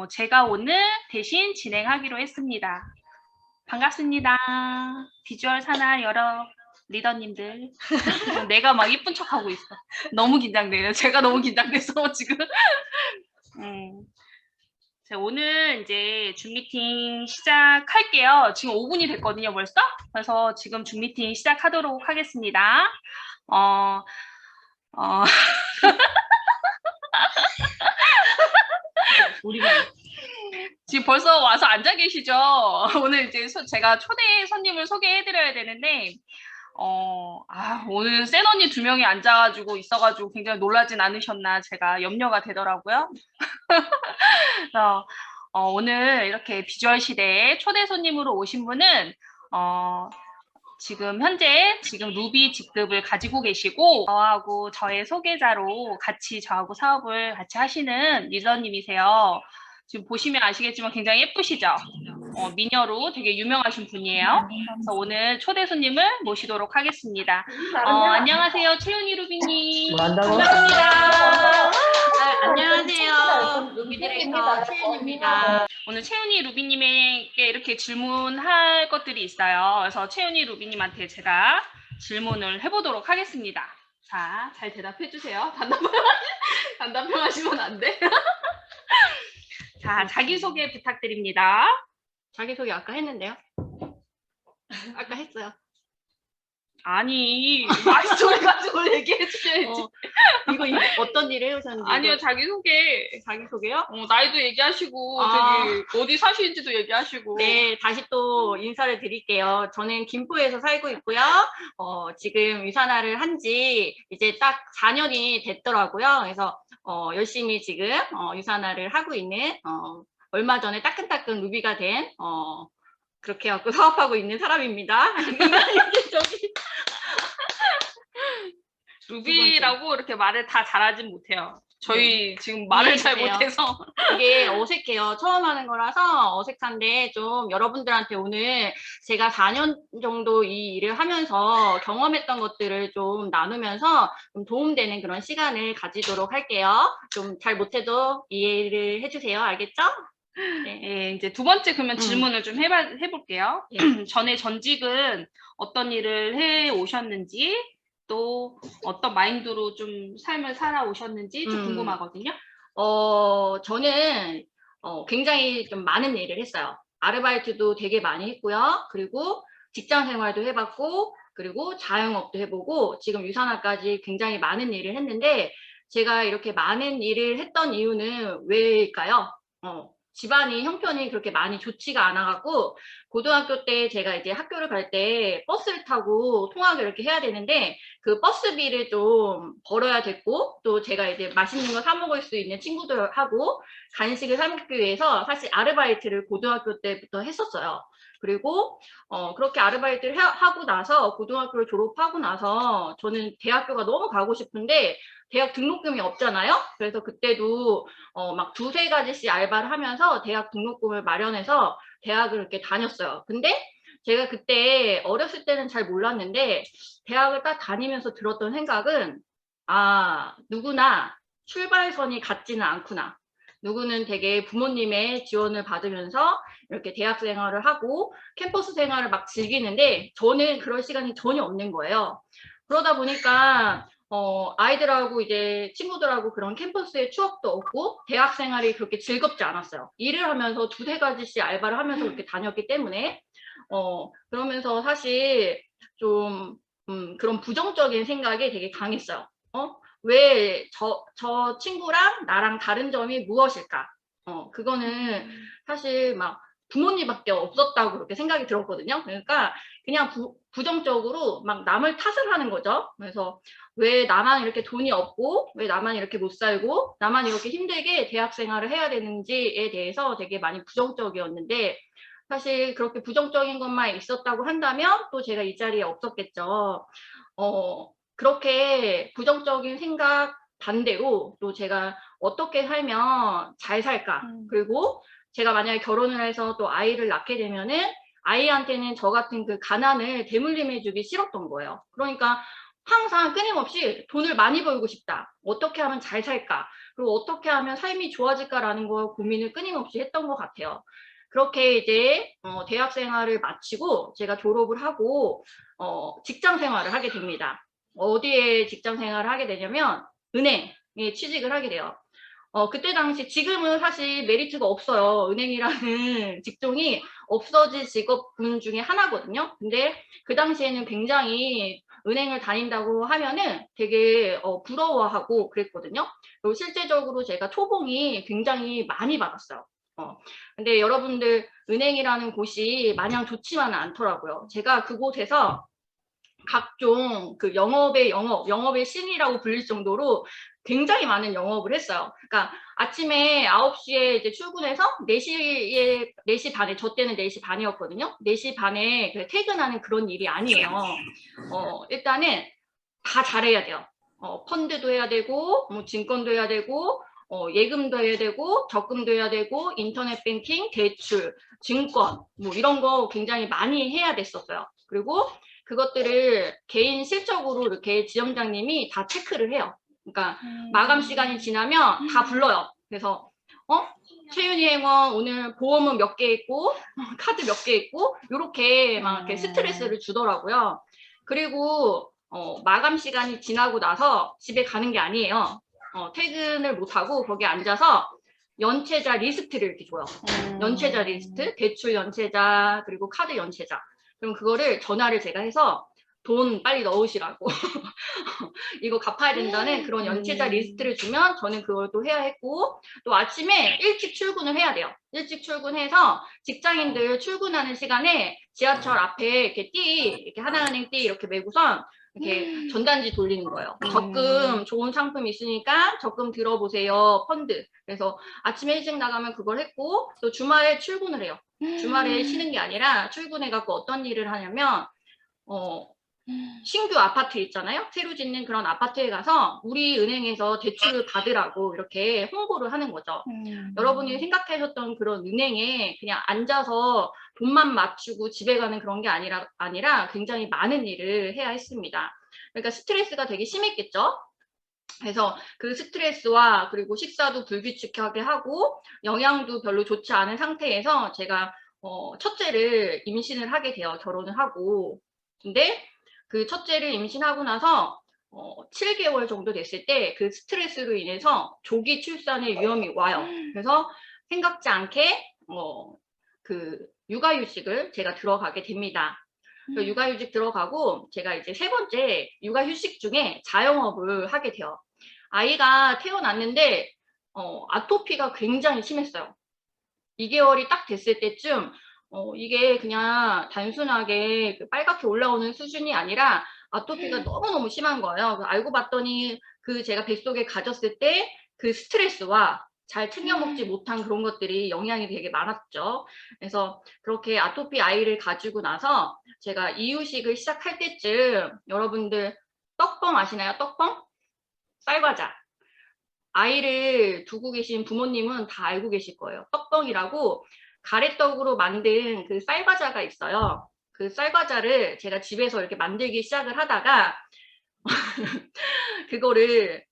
제가 오늘 대신 진행하기로 했습니다. 반갑습니다. 비주얼 사나 여러 리더님들. 내가 막 이쁜 척하고 있어. 너무 긴장돼요. 제가 너무 긴장돼서 지금. 제가 오늘 이제 줌 미팅 시작할게요. 지금 5분이 됐거든요, 벌써. 그래서 지금 줌 미팅 시작하도록 하겠습니다. 지금 벌써 와서 앉아 계시죠? 오늘 이제 제가 초대 손님을 소개해드려야 되는데, 오늘 센 언니 2명이 앉아가지고 있어가지고 굉장히 놀라진 않으셨나 제가 염려가 되더라고요. 그래서 오늘 이렇게 비주얼 시대에 초대 손님으로 오신 분은 지금 현재 루비 직급을 가지고 계시고 저하고 저의 소개자로 같이 저하고 사업을 같이 하시는 리더님이세요. 지금 보시면 아시겠지만 굉장히 예쁘시죠? 미녀로 되게 유명하신 분이에요. 그래서 오늘 초대 손님을 모시도록 하겠습니다. 안녕하세요, 채은이 루비님. 반갑습니다. 안녕하세요. 루비 디렉터 채은입니다. 오늘 채은이 루비님에게 이렇게 질문할 것들이 있어요. 그래서 채은이 루비님한테 제가 질문을 해보도록 하겠습니다. 자, 잘 대답해 주세요. 단답형하시면 안 돼. 자, 자기소개 부탁드립니다. 자기소개 아까 했는데요? 아까 했어요. 아니, 말소리 가지고 얘기해 주셔야지. 이거 어떤 일을 해오셨는지. 아니요, 자기소개요? 나이도 얘기하시고, 저기 어디 사시는지도 얘기하시고. 네, 다시 또 인사를 드릴게요. 저는 김포에서 살고 있고요. 지금 유산화를 한 지 이제 딱 4년이 됐더라고요. 그래서 열심히 지금 유산화를 하고 있는 얼마 전에 따끈따끈 루비가 된 그렇게 갖고 사업하고 있는 사람입니다. 루비라고 이렇게 말을 다 잘하진 못해요. 저희 지금 말을 잘 못해서 되게 어색해요. 처음 하는 거라서 어색한데 좀 여러분들한테 오늘 제가 4년 정도 이 일을 하면서 경험했던 것들을 좀 나누면서 좀 도움되는 그런 시간을 가지도록 할게요. 좀 잘 못해도 이해를 해주세요. 알겠죠? 네, 이제 두 번째 그러면 질문을 좀 해볼게요. 예. 전에 전직은 어떤 일을 해 오셨는지 또 어떤 마인드로 좀 삶을 살아오셨는지 좀 궁금하거든요. 저는 굉장히 좀 많은 일을 했어요. 아르바이트도 되게 많이 했고요. 그리고 직장 생활도 해봤고, 그리고 자영업도 해보고, 지금 유산화까지 굉장히 많은 일을 했는데, 제가 이렇게 많은 일을 했던 이유는 왜일까요? 집안이 형편이 그렇게 많이 좋지가 않아갖고 고등학교 때 제가 이제 학교를 갈 때 버스를 타고 통학을 이렇게 해야 되는데 그 버스비를 좀 벌어야 됐고 또 제가 이제 맛있는 거 사 먹을 수 있는 친구들하고 간식을 사 먹기 위해서 사실 아르바이트를 고등학교 때부터 했었어요. 그리고 그렇게 아르바이트를 하고 나서 고등학교를 졸업하고 나서 저는 대학교가 너무 가고 싶은데 대학 등록금이 없잖아요. 그래서 그때도 막 2-3가지씩 알바를 하면서 대학 등록금을 마련해서 대학을 이렇게 다녔어요. 근데 제가 그때 어렸을 때는 잘 몰랐는데 대학을 딱 다니면서 들었던 생각은 누구나 출발선이 같지는 않구나. 누구는 되게 부모님의 지원을 받으면서 이렇게 대학 생활을 하고 캠퍼스 생활을 막 즐기는데 저는 그럴 시간이 전혀 없는 거예요. 그러다 보니까 아이들하고 이제 친구들하고 그런 캠퍼스의 추억도 없고 대학 생활이 그렇게 즐겁지 않았어요. 일을 하면서 2-3가지씩 알바를 하면서 그렇게 다녔기 때문에 그러면서 사실 좀 그런 부정적인 생각이 되게 강했어요. 왜 저 친구랑 나랑 다른 점이 무엇일까? 그거는 사실 막 부모님밖에 없었다고 그렇게 생각이 들었거든요. 그러니까 그냥 부정적으로 막 남을 탓을 하는 거죠. 그래서 왜 나만 이렇게 돈이 없고 왜 나만 이렇게 못 살고 나만 이렇게 힘들게 대학 생활을 해야 되는지에 대해서 되게 많이 부정적이었는데 사실 그렇게 부정적인 것만 있었다고 한다면 또 제가 이 자리에 없었겠죠. 그렇게 부정적인 생각 반대로 또 제가 어떻게 살면 잘 살까? 그리고 제가 만약에 결혼을 해서 또 아이를 낳게 되면은 아이한테는 저 같은 그 가난을 대물림해주기 싫었던 거예요. 그러니까 항상 끊임없이 돈을 많이 벌고 싶다. 어떻게 하면 잘 살까? 그리고 어떻게 하면 삶이 좋아질까라는 걸 고민을 끊임없이 했던 것 같아요. 그렇게 이제 대학 생활을 마치고 제가 졸업을 하고 직장 생활을 하게 됩니다. 어디에 직장 생활을 하게 되냐면 은행에 취직을 하게 돼요. 그때 당시 지금은 사실 메리트가 없어요. 은행이라는 직종이 없어질 직업군 중에 하나거든요. 근데 그 당시에는 굉장히 은행을 다닌다고 하면은 되게 부러워하고 그랬거든요. 그리고 실제적으로 제가 초봉이 굉장히 많이 받았어요. 근데 여러분들 은행이라는 곳이 마냥 좋지만은 않더라고요. 제가 그곳에서 각종 그 영업의 신이라고 불릴 정도로 굉장히 많은 영업을 했어요. 그러니까 아침에 9시에 이제 출근해서 4시 반에, 저 때는 4시 반이었거든요. 4시 반에 퇴근하는 그런 일이 아니에요. 일단은 다 잘해야 돼요. 펀드도 해야 되고, 뭐 증권도 해야 되고, 예금도 해야 되고, 적금도 해야 되고, 인터넷 뱅킹, 대출, 증권, 뭐 이런 거 굉장히 많이 해야 됐었어요. 그리고 그것들을 개인 실적으로 이렇게 지점장님이 다 체크를 해요. 그러니까 마감 시간이 지나면 다 불러요. 그래서 최윤희 행원 오늘 보험은 몇 개 있고 카드 몇 개 있고 이렇게 막 이렇게 스트레스를 주더라고요. 그리고 마감 시간이 지나고 나서 집에 가는 게 아니에요. 퇴근을 못하고 거기 앉아서 연체자 리스트를 이렇게 줘요. 연체자 리스트, 대출 연체자, 그리고 카드 연체자. 그럼 그거를 전화를 제가 해서 돈 빨리 넣으시라고 이거 갚아야 된다는 그런 연체자 리스트를 주면 저는 그걸 또 해야 했고, 또 아침에 일찍 출근을 해야 돼요. 일찍 출근해서 직장인들 출근하는 시간에 지하철 앞에 이렇게 하나은행 띠 이렇게 메고선 이렇게 전단지 돌리는 거예요. 적금 좋은 상품 있으니까 적금 들어보세요. 펀드. 그래서 아침에 일찍 나가면 그걸 했고, 또 주말에 출근을 해요. 주말에 쉬는 게 아니라 출근해갖고 어떤 일을 하냐면 신규 아파트 있잖아요. 새로 짓는 그런 아파트에 가서 우리 은행에서 대출을 받으라고 이렇게 홍보를 하는 거죠. 여러분이 생각하셨던 그런 은행에 그냥 앉아서 돈만 맞추고 집에 가는 그런 게 아니라 굉장히 많은 일을 해야 했습니다. 그러니까 스트레스가 되게 심했겠죠. 그래서 그 스트레스와 그리고 식사도 불규칙하게 하고 영양도 별로 좋지 않은 상태에서 제가 첫째를 임신을 하게 돼요. 결혼을 하고. 근데 그 첫째를 임신하고 나서 7개월 정도 됐을 때 그 스트레스로 인해서 조기 출산의 위험이 와요. 그래서 생각지 않게 그 육아휴직을 제가 들어가게 됩니다. 육아휴직 들어가고 제가 이제 3번째 육아휴직 중에 자영업을 하게 돼요. 아이가 태어났는데 아토피가 굉장히 심했어요. 2개월이 딱 됐을 때쯤 이게 그냥 단순하게 그 빨갛게 올라오는 수준이 아니라 아토피가 너무너무 심한 거예요. 알고 봤더니 그 제가 뱃속에 가졌을 때 그 스트레스와 잘 챙겨 먹지 못한 그런 것들이 영향이 되게 많았죠. 그래서 그렇게 아토피 아이를 가지고 나서 제가 이유식을 시작할 때쯤 여러분들 떡뻥 아시나요? 떡뻥? 쌀과자. 아이를 두고 계신 부모님은 다 알고 계실 거예요. 떡뻥이라고 가래떡으로 만든 그 쌀과자가 있어요. 그 쌀과자를 제가 집에서 이렇게 만들기 시작을 하다가 그거를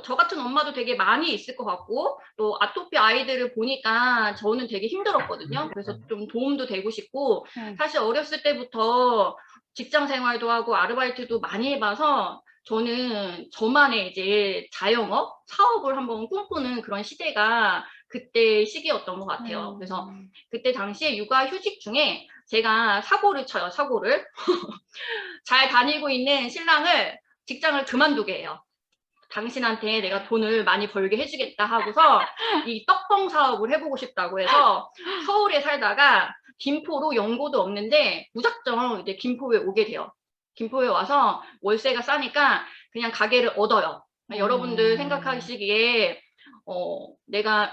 저 같은 엄마도 되게 많이 있을 것 같고, 또 아토피 아이들을 보니까 저는 되게 힘들었거든요. 그래서 좀 도움도 되고 싶고, 사실 어렸을 때부터 직장 생활도 하고 아르바이트도 많이 해봐서 저는 저만의 이제 자영업, 사업을 한번 꿈꾸는 그런 시대가 그때 시기였던 것 같아요. 그래서 그때 당시에 육아휴직 중에 제가 사고를 쳐요, 사고를. 잘 다니고 있는 신랑을 직장을 그만두게 해요. 당신한테 내가 돈을 많이 벌게 해주겠다 하고서 이 떡뻥 사업을 해보고 싶다고 해서 서울에 살다가 김포로 연고도 없는데 무작정 이제 김포에 오게 돼요. 김포에 와서 월세가 싸니까 그냥 가게를 얻어요. 여러분들 생각하시기에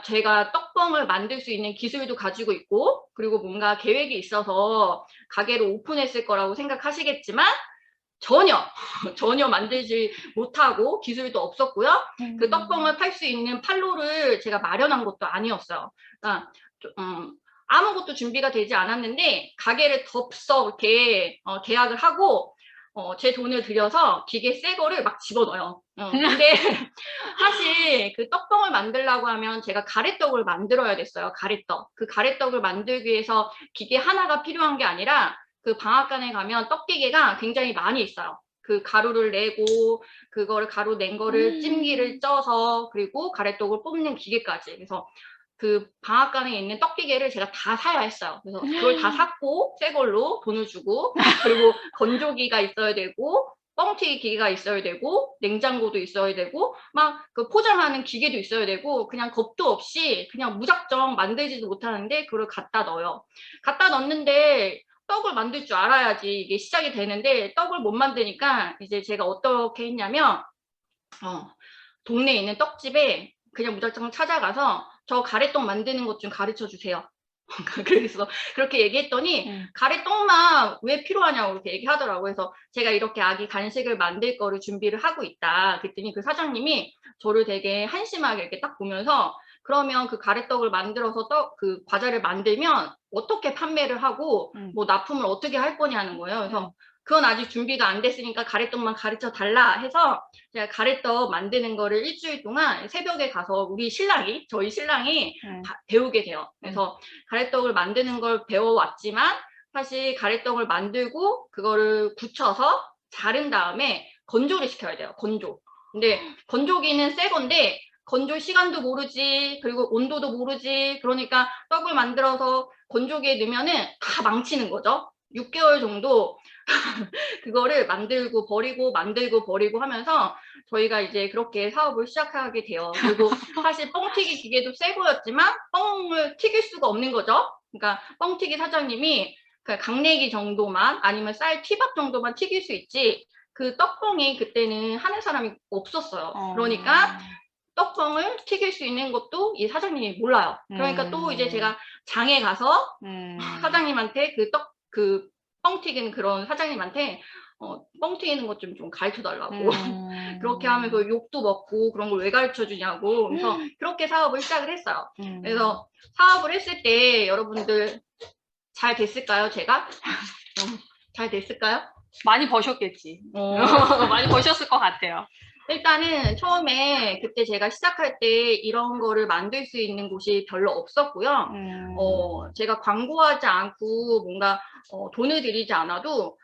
제가 떡뻥을 만들 수 있는 기술도 가지고 있고, 그리고 뭔가 계획이 있어서 가게를 오픈했을 거라고 생각하시겠지만 전혀 만들지 못하고 기술도 없었고요. 그 떡뻥을 팔 수 있는 판로를 제가 마련한 것도 아니었어요. 그러니까 아무것도 준비가 되지 않았는데 가게를 덥석 이렇게 계약을 하고 제 돈을 들여서 기계 새 거를 막 집어넣어요. 근데 사실 그 떡봉을 만들려고 하면 제가 가래떡을 만들어야 됐어요. 가래떡. 그 가래떡을 만들기 위해서 기계 하나가 필요한 게 아니라 그 방앗간에 가면 떡기계가 굉장히 많이 있어요. 그 가루를 내고 그거를 가루 낸 거를 찜기를 쪄서 그리고 가래떡을 뽑는 기계까지. 그래서 그 방앗간에 있는 떡기계를 제가 다 사야 했어요. 그래서 그걸 다 샀고 새 걸로 돈을 주고 그리고 건조기가 있어야 되고 뻥튀기 기계가 있어야 되고 냉장고도 있어야 되고 막 그 포장하는 기계도 있어야 되고 그냥 겁도 없이 그냥 무작정 만들지도 못하는데 그걸 갖다 넣어요. 갖다 넣는데 떡을 만들 줄 알아야지 이게 시작이 되는데 떡을 못 만드니까 이제 제가 어떻게 했냐면 동네에 있는 떡집에 그냥 무작정 찾아가서 저 가래떡 만드는 것 좀 가르쳐 주세요. 그래서 그렇게 얘기했더니 가래떡만 왜 필요하냐고 그렇게 얘기하더라고요. 그래서 제가 이렇게 아기 간식을 만들 거를 준비를 하고 있다. 그랬더니 그 사장님이 저를 되게 한심하게 이렇게 딱 보면서 그러면 그 가래떡을 만들어서 그 과자를 만들면 어떻게 판매를 하고 뭐 납품을 어떻게 할 거냐는 거예요. 그래서 그건 아직 준비가 안 됐으니까 가래떡만 가르쳐 달라 해서 제가 가래떡 만드는 거를 일주일 동안 새벽에 가서 저희 신랑이 배우게 돼요. 그래서 가래떡을 만드는 걸 배워왔지만 사실 가래떡을 만들고 그거를 굳혀서 자른 다음에 건조를 시켜야 돼요. 건조. 근데 건조기는 새 건데 건조 시간도 모르지 그리고 온도도 모르지 그러니까 떡을 만들어서 건조기에 넣으면은 다 망치는 거죠. 6개월 정도 그거를 만들고 버리고 하면서 저희가 이제 그렇게 사업을 시작하게 돼요. 그리고 사실 뻥튀기 기계도 새 거였지만 뻥을 튀길 수가 없는 거죠. 그러니까 뻥튀기 사장님이 강내기 정도만 아니면 쌀 티밥 정도만 튀길 수 있지 그 떡뻥이 그때는 하는 사람이 없었어요. 그러니까 떡뻥을 튀길 수 있는 것도 이 사장님이 몰라요. 그러니까 또 이제 제가 장에 가서 사장님한테 그 뻥 튀기는 그런 사장님한테 뻥 튀기는 것 좀 가르쳐 달라고 그렇게 하면서 욕도 먹고 그런 걸 왜 가르쳐 주냐고 그래서 그렇게 사업을 시작을 했어요. 그래서 사업을 했을 때 여러분들 잘 됐을까요? 제가? 잘 됐을까요? 많이 버셨겠지. 많이 버셨을 것 같아요. 일단은 처음에 그때 제가 시작할 때 이런 거를 만들 수 있는 곳이 별로 없었고요. 제가 광고하지 않고 뭔가 돈을 들이지 않아도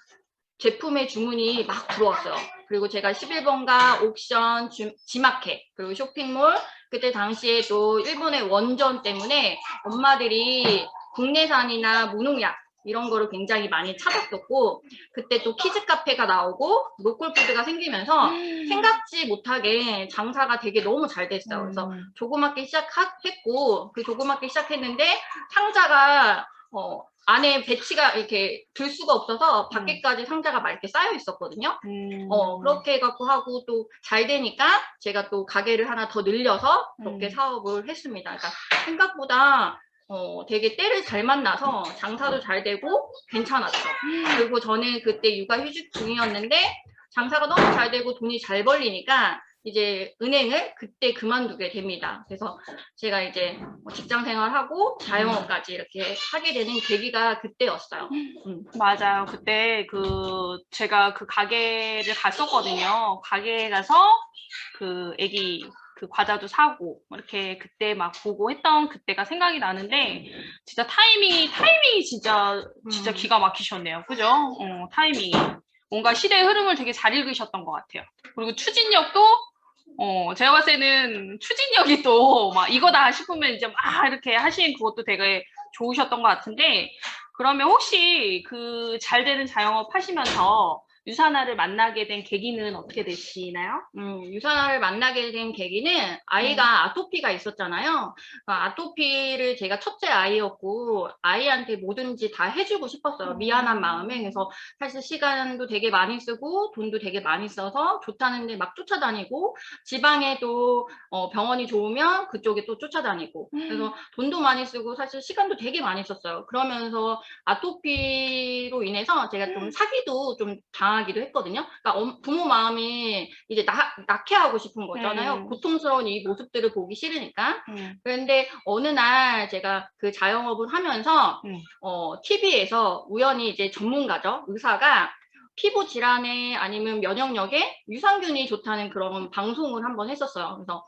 제품의 주문이 막 들어왔어요. 그리고 제가 11번가 옥션, 지마켓, 그리고 쇼핑몰, 그때 당시에 또 일본의 원전 때문에 엄마들이 국내산이나 무농약 이런 거를 굉장히 많이 찾았었고 그때 또 키즈 카페가 나오고 로컬푸드가 생기면서 생각지 못하게 장사가 되게 너무 잘 됐어요. 그래서 조그맣게 시작했고 그 조그맣게 시작했는데 상자가 안에 배치가 이렇게 들 수가 없어서 밖에까지 상자가 막 이렇게 쌓여 있었거든요. 그렇게 해갖고 하고 또 잘 되니까 제가 또 가게를 하나 더 늘려서 그렇게 사업을 했습니다. 그러니까 생각보다 되게 때를 잘 만나서 장사도 잘 되고 괜찮았죠. 그리고 저는 그때 육아휴직 중이었는데 장사가 너무 잘 되고 돈이 잘 벌리니까 이제 은행을 그때 그만두게 됩니다. 그래서 제가 이제 직장 생활하고 자영업까지 이렇게 하게 되는 계기가 그때였어요. 맞아요. 그때 제가 그 가게를 갔었거든요. 가게에 가서 그 애기 그 과자도 사고 이렇게 그때 막 보고 했던 그때가 생각이 나는데 진짜 타이밍이 진짜 기가 막히셨네요. 그죠? 타이밍이 뭔가 시대의 흐름을 되게 잘 읽으셨던 것 같아요. 그리고 추진력도 제가 봤을 때는 추진력이 또 막 이거다 싶으면 이제 막 이렇게 하신 그것도 되게 좋으셨던 것 같은데 그러면 혹시 그 잘 되는 자영업 하시면서 유산화를 만나게 된 계기는 어떻게 되시나요? 유산화를 만나게 된 계기는 아이가 아토피가 있었잖아요. 아토피를 제가 첫째 아이였고 아이한테 뭐든지 다 해주고 싶었어요. 미안한 마음에. 그래서 사실 시간도 되게 많이 쓰고 돈도 되게 많이 써서 좋다는데 막 쫓아다니고 지방에도 병원이 좋으면 그쪽에 또 쫓아다니고 그래서 돈도 많이 쓰고 사실 시간도 되게 많이 썼어요. 그러면서 아토피로 인해서 제가 좀 사기도 좀 당하기도 했거든요. 그러니까 부모 마음이 이제 낙해하고 싶은 거잖아요. 고통스러운 이 모습들을 보기 싫으니까. 그런데 어느 날 제가 그 자영업을 하면서 TV에서 우연히 이제 전문가죠. 의사가 피부 질환에 아니면 면역력에 유산균이 좋다는 그런 방송을 한번 했었어요. 그래서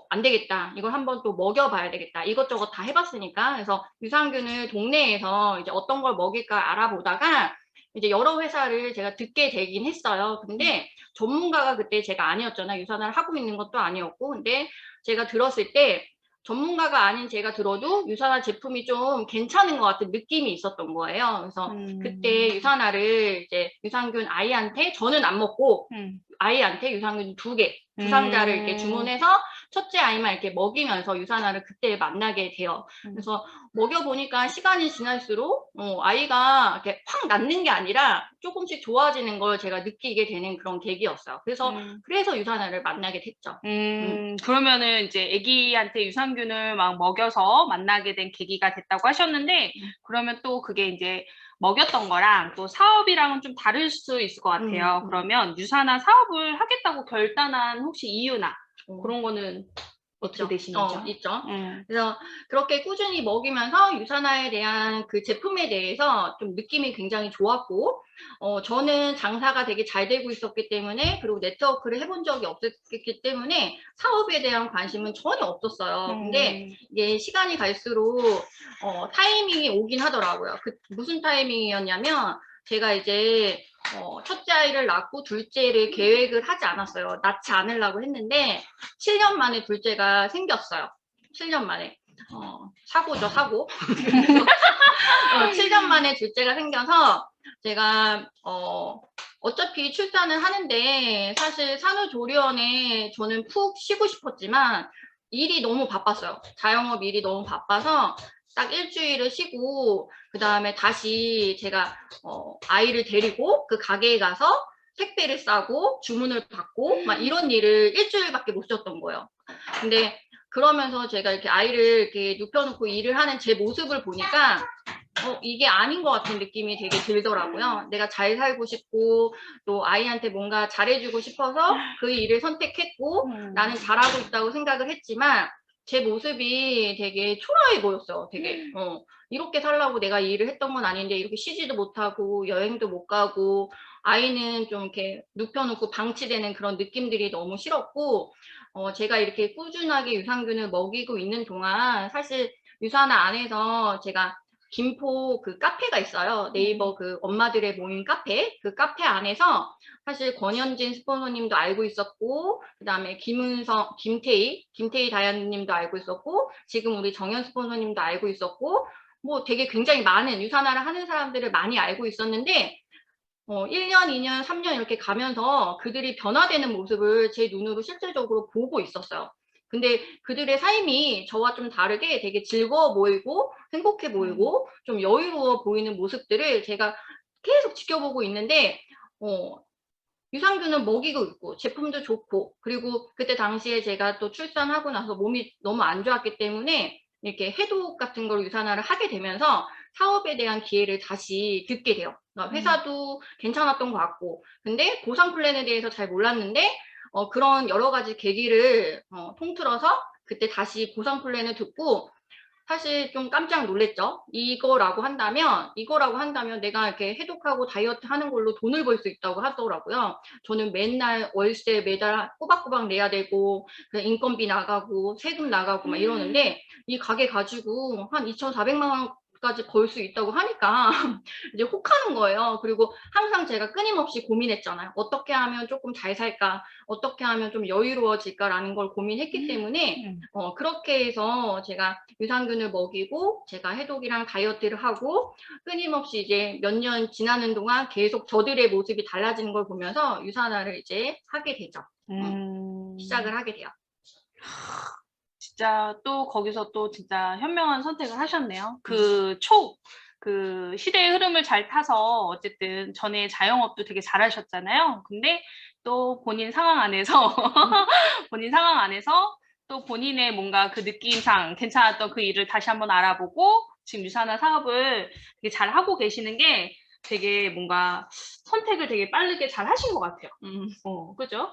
안 되겠다. 이걸 한번 또 먹여봐야 되겠다. 이것저것 다 해봤으니까. 그래서 유산균을 동네에서 이제 어떤 걸 먹일까 알아보다가 이제 여러 회사를 제가 듣게 되긴 했어요. 근데 전문가가 그때 제가 아니었잖아요. 유산을 하고 있는 것도 아니었고. 근데 제가 들었을 때 전문가가 아닌 제가 들어도 유산화 제품이 좀 괜찮은 것 같은 느낌이 있었던 거예요. 그래서 그때 유산화를 이제 유산균 아이한테 저는 안 먹고 아이한테 유산균 2개, 두 상자를 이렇게 주문해서 첫째 아이만 이렇게 먹이면서 유산화를 그때 만나게 돼요. 그래서 먹여보니까 시간이 지날수록 아이가 이렇게 확 낫는 게 아니라 조금씩 좋아지는 걸 제가 느끼게 되는 그런 계기였어요. 그래서 유산화를 만나게 됐죠. 그러면은 이제 아기한테 유산균을 막 먹여서 만나게 된 계기가 됐다고 하셨는데, 그러면 또 그게 이제 먹였던 거랑 또 사업이랑은 좀 다를 수 있을 것 같아요. 그러면 유산화 사업을 하겠다고 결단한 혹시 이유나 그런 거는 어떻게 되시는지요? 있죠. 그래서 그렇게 꾸준히 먹이면서 유산화에 대한 그 제품에 대해서 좀 느낌이 굉장히 좋았고, 저는 장사가 되게 잘 되고 있었기 때문에, 그리고 네트워크를 해본 적이 없었기 때문에 사업에 대한 관심은 전혀 없었어요. 근데 이게 시간이 갈수록 타이밍이 오긴 하더라고요. 무슨 타이밍이었냐면, 제가 이제 첫째 아이를 낳고 둘째를 계획을 하지 않았어요. 낳지 않으려고 했는데 7년 만에 둘째가 생겼어요. 7년 만에. 사고죠, 사고. 7년 만에 둘째가 생겨서 제가 어차피 출산을 하는데 사실 산후조리원에 저는 푹 쉬고 싶었지만 일이 너무 바빴어요. 자영업 일이 너무 바빠서 딱 일주일을 쉬고 그 다음에 다시 제가 아이를 데리고 그 가게에 가서 택배를 싸고 주문을 받고 막 이런 일을 일주일밖에 못 쉬었던 거예요. 근데 그러면서 제가 이렇게 아이를 이렇게 눕혀놓고 일을 하는 제 모습을 보니까 이게 아닌 것 같은 느낌이 되게 들더라고요. 내가 잘 살고 싶고 또 아이한테 뭔가 잘해주고 싶어서 그 일을 선택했고 나는 잘하고 있다고 생각을 했지만 제 모습이 되게 초라해 보였어요. 되게 이렇게 살라고 내가 이 일을 했던 건 아닌데 이렇게 쉬지도 못하고 여행도 못 가고 아이는 좀 이렇게 눕혀놓고 방치되는 그런 느낌들이 너무 싫었고 제가 이렇게 꾸준하게 유산균을 먹이고 있는 동안 사실 유산화 안에서 제가 김포 그 카페가 있어요. 네이버 그 엄마들의 모임 카페. 그 카페 안에서 사실 권현진 스폰서님도 알고 있었고, 그 다음에 김태희 다현님도 알고 있었고, 지금 우리 정현 스폰서님도 알고 있었고, 뭐 되게 굉장히 많은 유산화를 하는 사람들을 많이 알고 있었는데, 1년, 2년, 3년 이렇게 가면서 그들이 변화되는 모습을 제 눈으로 실질적으로 보고 있었어요. 근데 그들의 삶이 저와 좀 다르게 되게 즐거워 보이고 행복해 보이고 좀 여유로워 보이는 모습들을 제가 계속 지켜보고 있는데 유산균은 먹이고 있고 제품도 좋고 그리고 그때 당시에 제가 또 출산하고 나서 몸이 너무 안 좋았기 때문에 이렇게 해독 같은 걸 유산화를 하게 되면서 사업에 대한 기회를 다시 듣게 돼요. 회사도 괜찮았던 것 같고 근데 보상 플랜에 대해서 잘 몰랐는데 그런 여러 가지 계기를 통틀어서 그때 다시 보상 플랜을 듣고 사실 좀 깜짝 놀랐죠. 이거라고 한다면 내가 이렇게 해독하고 다이어트 하는 걸로 돈을 벌 수 있다고 하더라고요. 저는 맨날 월세 매달 꼬박꼬박 내야 되고 인건비 나가고 세금 나가고 막 이러는데 이 가게 가지고 한 2,400만 원까지 벌 수 있다고 하니까 이제 혹하는 거예요. 그리고 항상 제가 끊임없이 고민했잖아요. 어떻게 하면 조금 잘 살까? 어떻게 하면 좀 여유로워질까라는 걸 고민했기 때문에 그렇게 해서 제가 유산균을 먹이고 제가 해독이랑 다이어트를 하고 끊임없이 이제 몇 년 지나는 동안 계속 저들의 모습이 달라지는 걸 보면서 유산화를 이제 하게 되죠. 시작을 하게 돼요. 진짜 또 거기서 또 진짜 현명한 선택을 하셨네요. 그 시대의 흐름을 잘 타서 어쨌든 전에 자영업도 되게 잘하셨잖아요. 근데 또 본인 상황 안에서 또 본인의 뭔가 그 느낌상 괜찮았던 그 일을 다시 한번 알아보고 지금 유산화 사업을 되게 잘 하고 계시는 게 되게 뭔가 선택을 되게 빠르게 잘 하신 것 같아요. 그죠?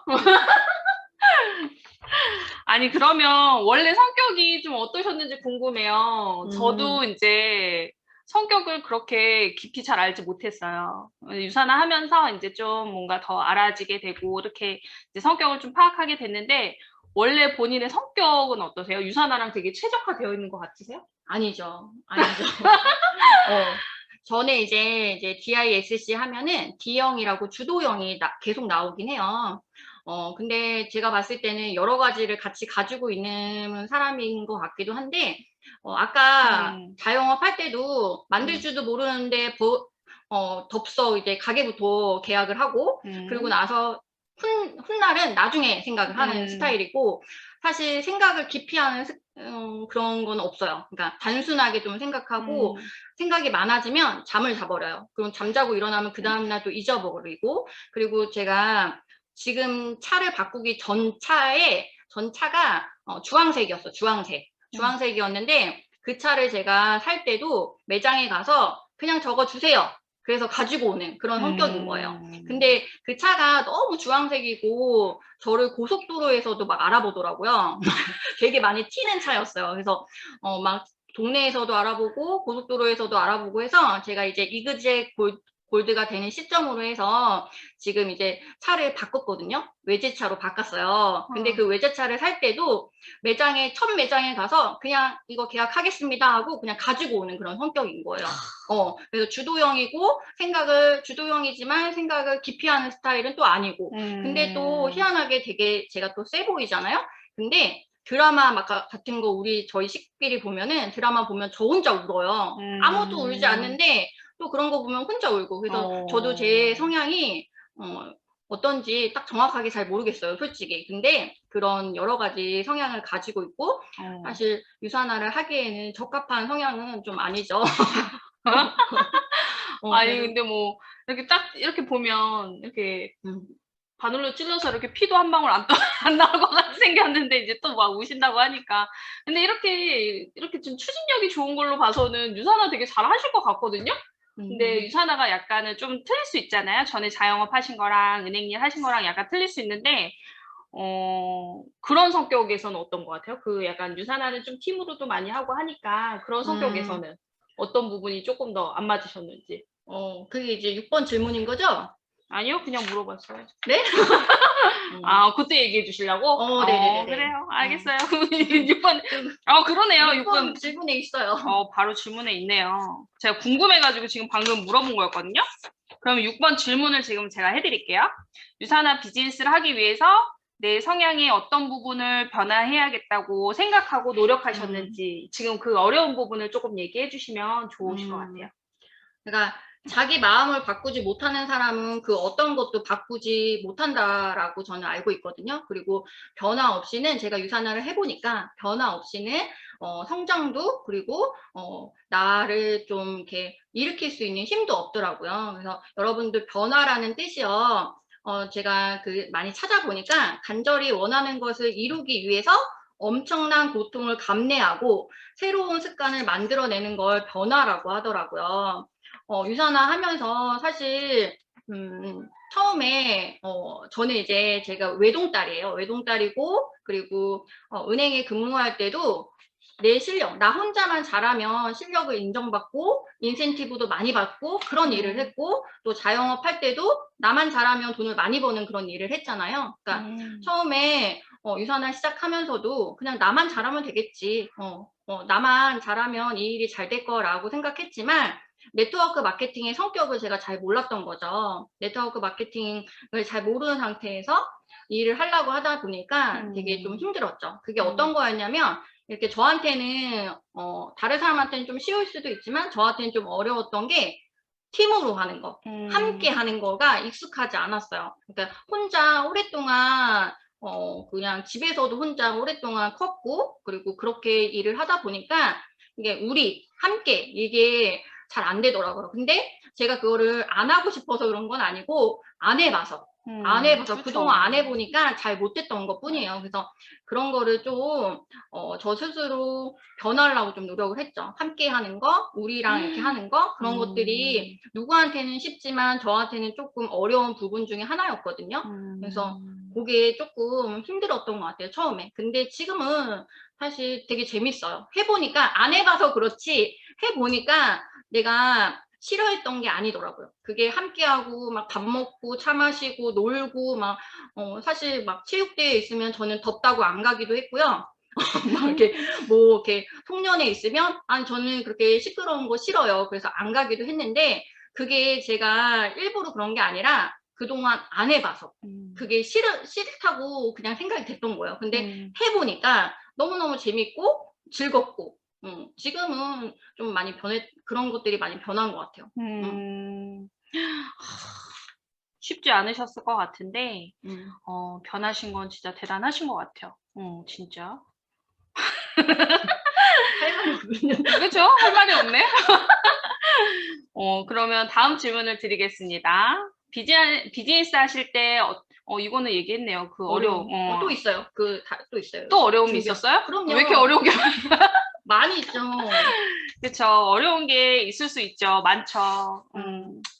아니 그러면 원래 성격이 좀 어떠셨는지 궁금해요. 저도 이제 성격을 그렇게 깊이 잘 알지 못했어요. 유산화 하면서 이제 좀 뭔가 더 알아지게 되고 이렇게 이제 성격을 좀 파악하게 됐는데 원래 본인의 성격은 어떠세요? 유산화랑 되게 최적화되어 있는 것 같으세요? 아니죠. 아니죠. 저는 이제 DISC 하면은 D형이라고 주도형이 계속 나오긴 해요. 근데 제가 봤을 때는 여러 가지를 같이 가지고 있는 사람인 것 같기도 한데, 아까 자영업 할 때도 만들 줄도 모르는데 덥석 이제 가게부터 계약을 하고, 그리고 나서 훗날은 나중에 생각을 하는 스타일이고, 사실 생각을 깊이 하는 그런 건 없어요. 그러니까 단순하게 좀 생각하고, 생각이 많아지면 잠을 자버려요. 그럼 잠자고 일어나면 그 다음날 또 잊어버리고, 그리고 제가 지금 차를 바꾸기 전 차가 주황색이었어. 주황색이었는데 그 차를 제가 살 때도 매장에 가서 그냥 저거 주세요. 그래서 가지고 오는 그런 성격인 거예요. 근데 그 차가 너무 주황색이고 저를 고속도로에서도 막 알아보더라고요. 되게 많이 튀는 차였어요. 그래서 막 동네에서도 알아보고 고속도로에서도 알아보고 해서 제가 이제 이그제 골드가 되는 시점으로 해서 지금 이제 차를 바꿨거든요. 외제차로 바꿨어요. 근데 그 외제차를 살 때도 첫 매장에 가서 그냥 이거 계약하겠습니다 하고 그냥 가지고 오는 그런 성격인 거예요. 그래서 주도형이지만 생각을 깊이 하는 스타일은 또 아니고. 근데 또 희한하게 되게 제가 또 세 보이잖아요. 근데 드라마 막 같은 거 저희 식구끼리 보면은 드라마 보면 저 혼자 울어요. 아무것도 울지 않는데 또 그런 거 보면 혼자 울고. 그래서 저도 제 성향이 어떤지 딱 정확하게 잘 모르겠어요, 솔직히. 근데 그런 여러 가지 성향을 가지고 있고 사실 유산화를 하기에는 적합한 성향은 좀 아니죠. 아니 근데 뭐 이렇게 딱 이렇게 보면 이렇게 바늘로 찔러서 이렇게 피도 한 방울 안 나올 것 같이 생겼는데 이제 또 막 우신다고 하니까. 근데 이렇게 좀 추진력이 좋은 걸로 봐서는 유산화 되게 잘 하실 것 같거든요. 근데 유산화가 약간은 좀 틀릴 수 있잖아요. 전에 자영업 하신 거랑 은행일 하신 거랑 약간 틀릴 수 있는데 그런 성격에서는 어떤 것 같아요? 그 약간 유산화는 좀 팀으로도 많이 하고 하니까 그런 성격에서는 어떤 부분이 조금 더 안 맞으셨는지. 그게 이제 6번 질문인 거죠? 아니요, 그냥 물어봤어요. 네? 그때 얘기해 주시려고? 네네네. 그래요. 알겠어요. 6번. 그러네요. 6번 질문에 있어요. 바로 질문에 있네요. 제가 궁금해가지고 지금 방금 물어본 거였거든요. 그럼 6번 질문을 지금 제가 해드릴게요. 유산화 비즈니스를 하기 위해서 내 성향의 어떤 부분을 변화해야겠다고 생각하고 노력하셨는지 지금 그 어려운 부분을 조금 얘기해 주시면 좋으실 것 같아요. 그러니까 자기 마음을 바꾸지 못하는 사람은 그 어떤 것도 바꾸지 못한다라고 저는 알고 있거든요. 그리고 변화 없이는 제가 유산화를 해보니까 변화 없이는 성장도 그리고 나를 좀 이렇게 일으킬 수 있는 힘도 없더라고요. 그래서 여러분들 변화라는 뜻이요. 제가 많이 찾아보니까 간절히 원하는 것을 이루기 위해서 엄청난 고통을 감내하고 새로운 습관을 만들어내는 걸 변화라고 하더라고요. 유산화 하면서 사실 처음에 저는 이제 제가 외동딸이에요. 외동딸이고 그리고 은행에 근무할 때도 내 실력, 나 혼자만 잘하면 실력을 인정받고 인센티브도 많이 받고 그런 일을 했고 또 자영업 할 때도 나만 잘하면 돈을 많이 버는 그런 일을 했잖아요. 그러니까 처음에 유산화 시작하면서도 그냥 나만 잘하면 되겠지. 나만 잘하면 이 일이 잘 될 거라고 생각했지만 네트워크 마케팅의 성격을 제가 잘 몰랐던 거죠. 네트워크 마케팅을 잘 모르는 상태에서 일을 하려고 하다 보니까 되게 좀 힘들었죠. 그게 어떤 거였냐면 이렇게 저한테는 다른 사람한테는 좀 쉬울 수도 있지만 저한테는 좀 어려웠던 게 팀으로 하는 거, 함께 하는 거가 익숙하지 않았어요. 그러니까 혼자 오랫동안 그냥 집에서도 혼자 오랫동안 컸고 그리고 그렇게 일을 하다 보니까 이게 함께 이게 잘 안 되더라고요. 근데 제가 그거를 안 하고 싶어서 그런 건 아니고 안 해봐서 그쵸. 그동안 안 해보니까 잘 못했던 것 뿐이에요. 그래서 그런 거를 좀 저 스스로 변화하려고 좀 노력을 했죠. 함께 하는 거, 우리랑 이렇게 하는 거 그런 것들이 누구한테는 쉽지만 저한테는 조금 어려운 부분 중에 하나였거든요. 그래서 그게 조금 힘들었던 것 같아요, 처음에. 근데 지금은 사실 되게 재밌어요. 해보니까 안 해봐서 그렇지 해보니까 내가 싫어했던 게 아니더라고요. 그게 함께하고 막 밥 먹고 차 마시고 놀고 막 사실 막 체육대회에 있으면 저는 덥다고 안 가기도 했고요. 막 이렇게 뭐 이렇게 송년회 있으면 아니 저는 그렇게 시끄러운 거 싫어요. 그래서 안 가기도 했는데 그게 제가 일부러 그런 게 아니라 그동안 안 해봐서 그게 싫다고 그냥 생각이 됐던 거예요. 근데 해보니까 너무너무 재밌고 즐겁고 지금은 좀 많이 그런 것들이 많이 변한 것 같아요. 쉽지 않으셨을 것 같은데 변하신 건 진짜 대단하신 것 같아요. 진짜. 할 말이 없군요. 그렇죠? 할 말이 없네. 그러면 다음 질문을 드리겠습니다. 비즈니스 하실 때 이거는 얘기했네요. 그 어려움. 또 있어요. 또 있어요. 또 어려움이 있었어요? 그럼요. 왜 이렇게 어려운 게 많이 있죠. 그렇죠. 어려운 게 있을 수 있죠. 많죠.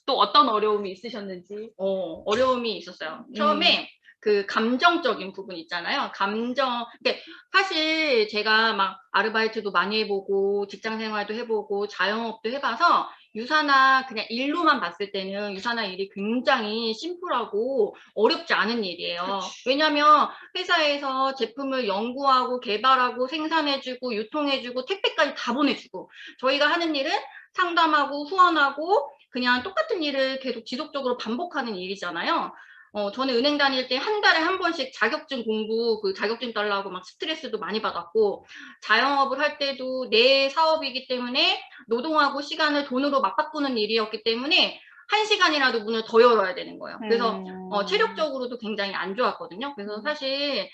또 어떤 어려움이 있으셨는지. 어려움이 있었어요. 처음에 그 감정적인 부분 있잖아요. 근데 사실 제가 막 아르바이트도 많이 해보고 직장 생활도 해보고 자영업도 해봐서 유사나 그냥 일로만 봤을 때는 유사나 일이 굉장히 심플하고 어렵지 않은 일이에요. 왜냐하면 회사에서 제품을 연구하고 개발하고 생산해주고 유통해주고 택배까지 다 보내주고 저희가 하는 일은 상담하고 후원하고 그냥 똑같은 일을 계속 지속적으로 반복하는 일이잖아요. 저는 은행 다닐 때 한 달에 한 번씩 자격증 공부, 그 자격증 달라고 막 스트레스도 많이 받았고, 자영업을 할 때도 내 사업이기 때문에 노동하고 시간을 돈으로 맞바꾸는 일이었기 때문에 1시간이라도 문을 더 열어야 되는 거예요. 그래서 체력적으로도 굉장히 안 좋았거든요. 그래서 사실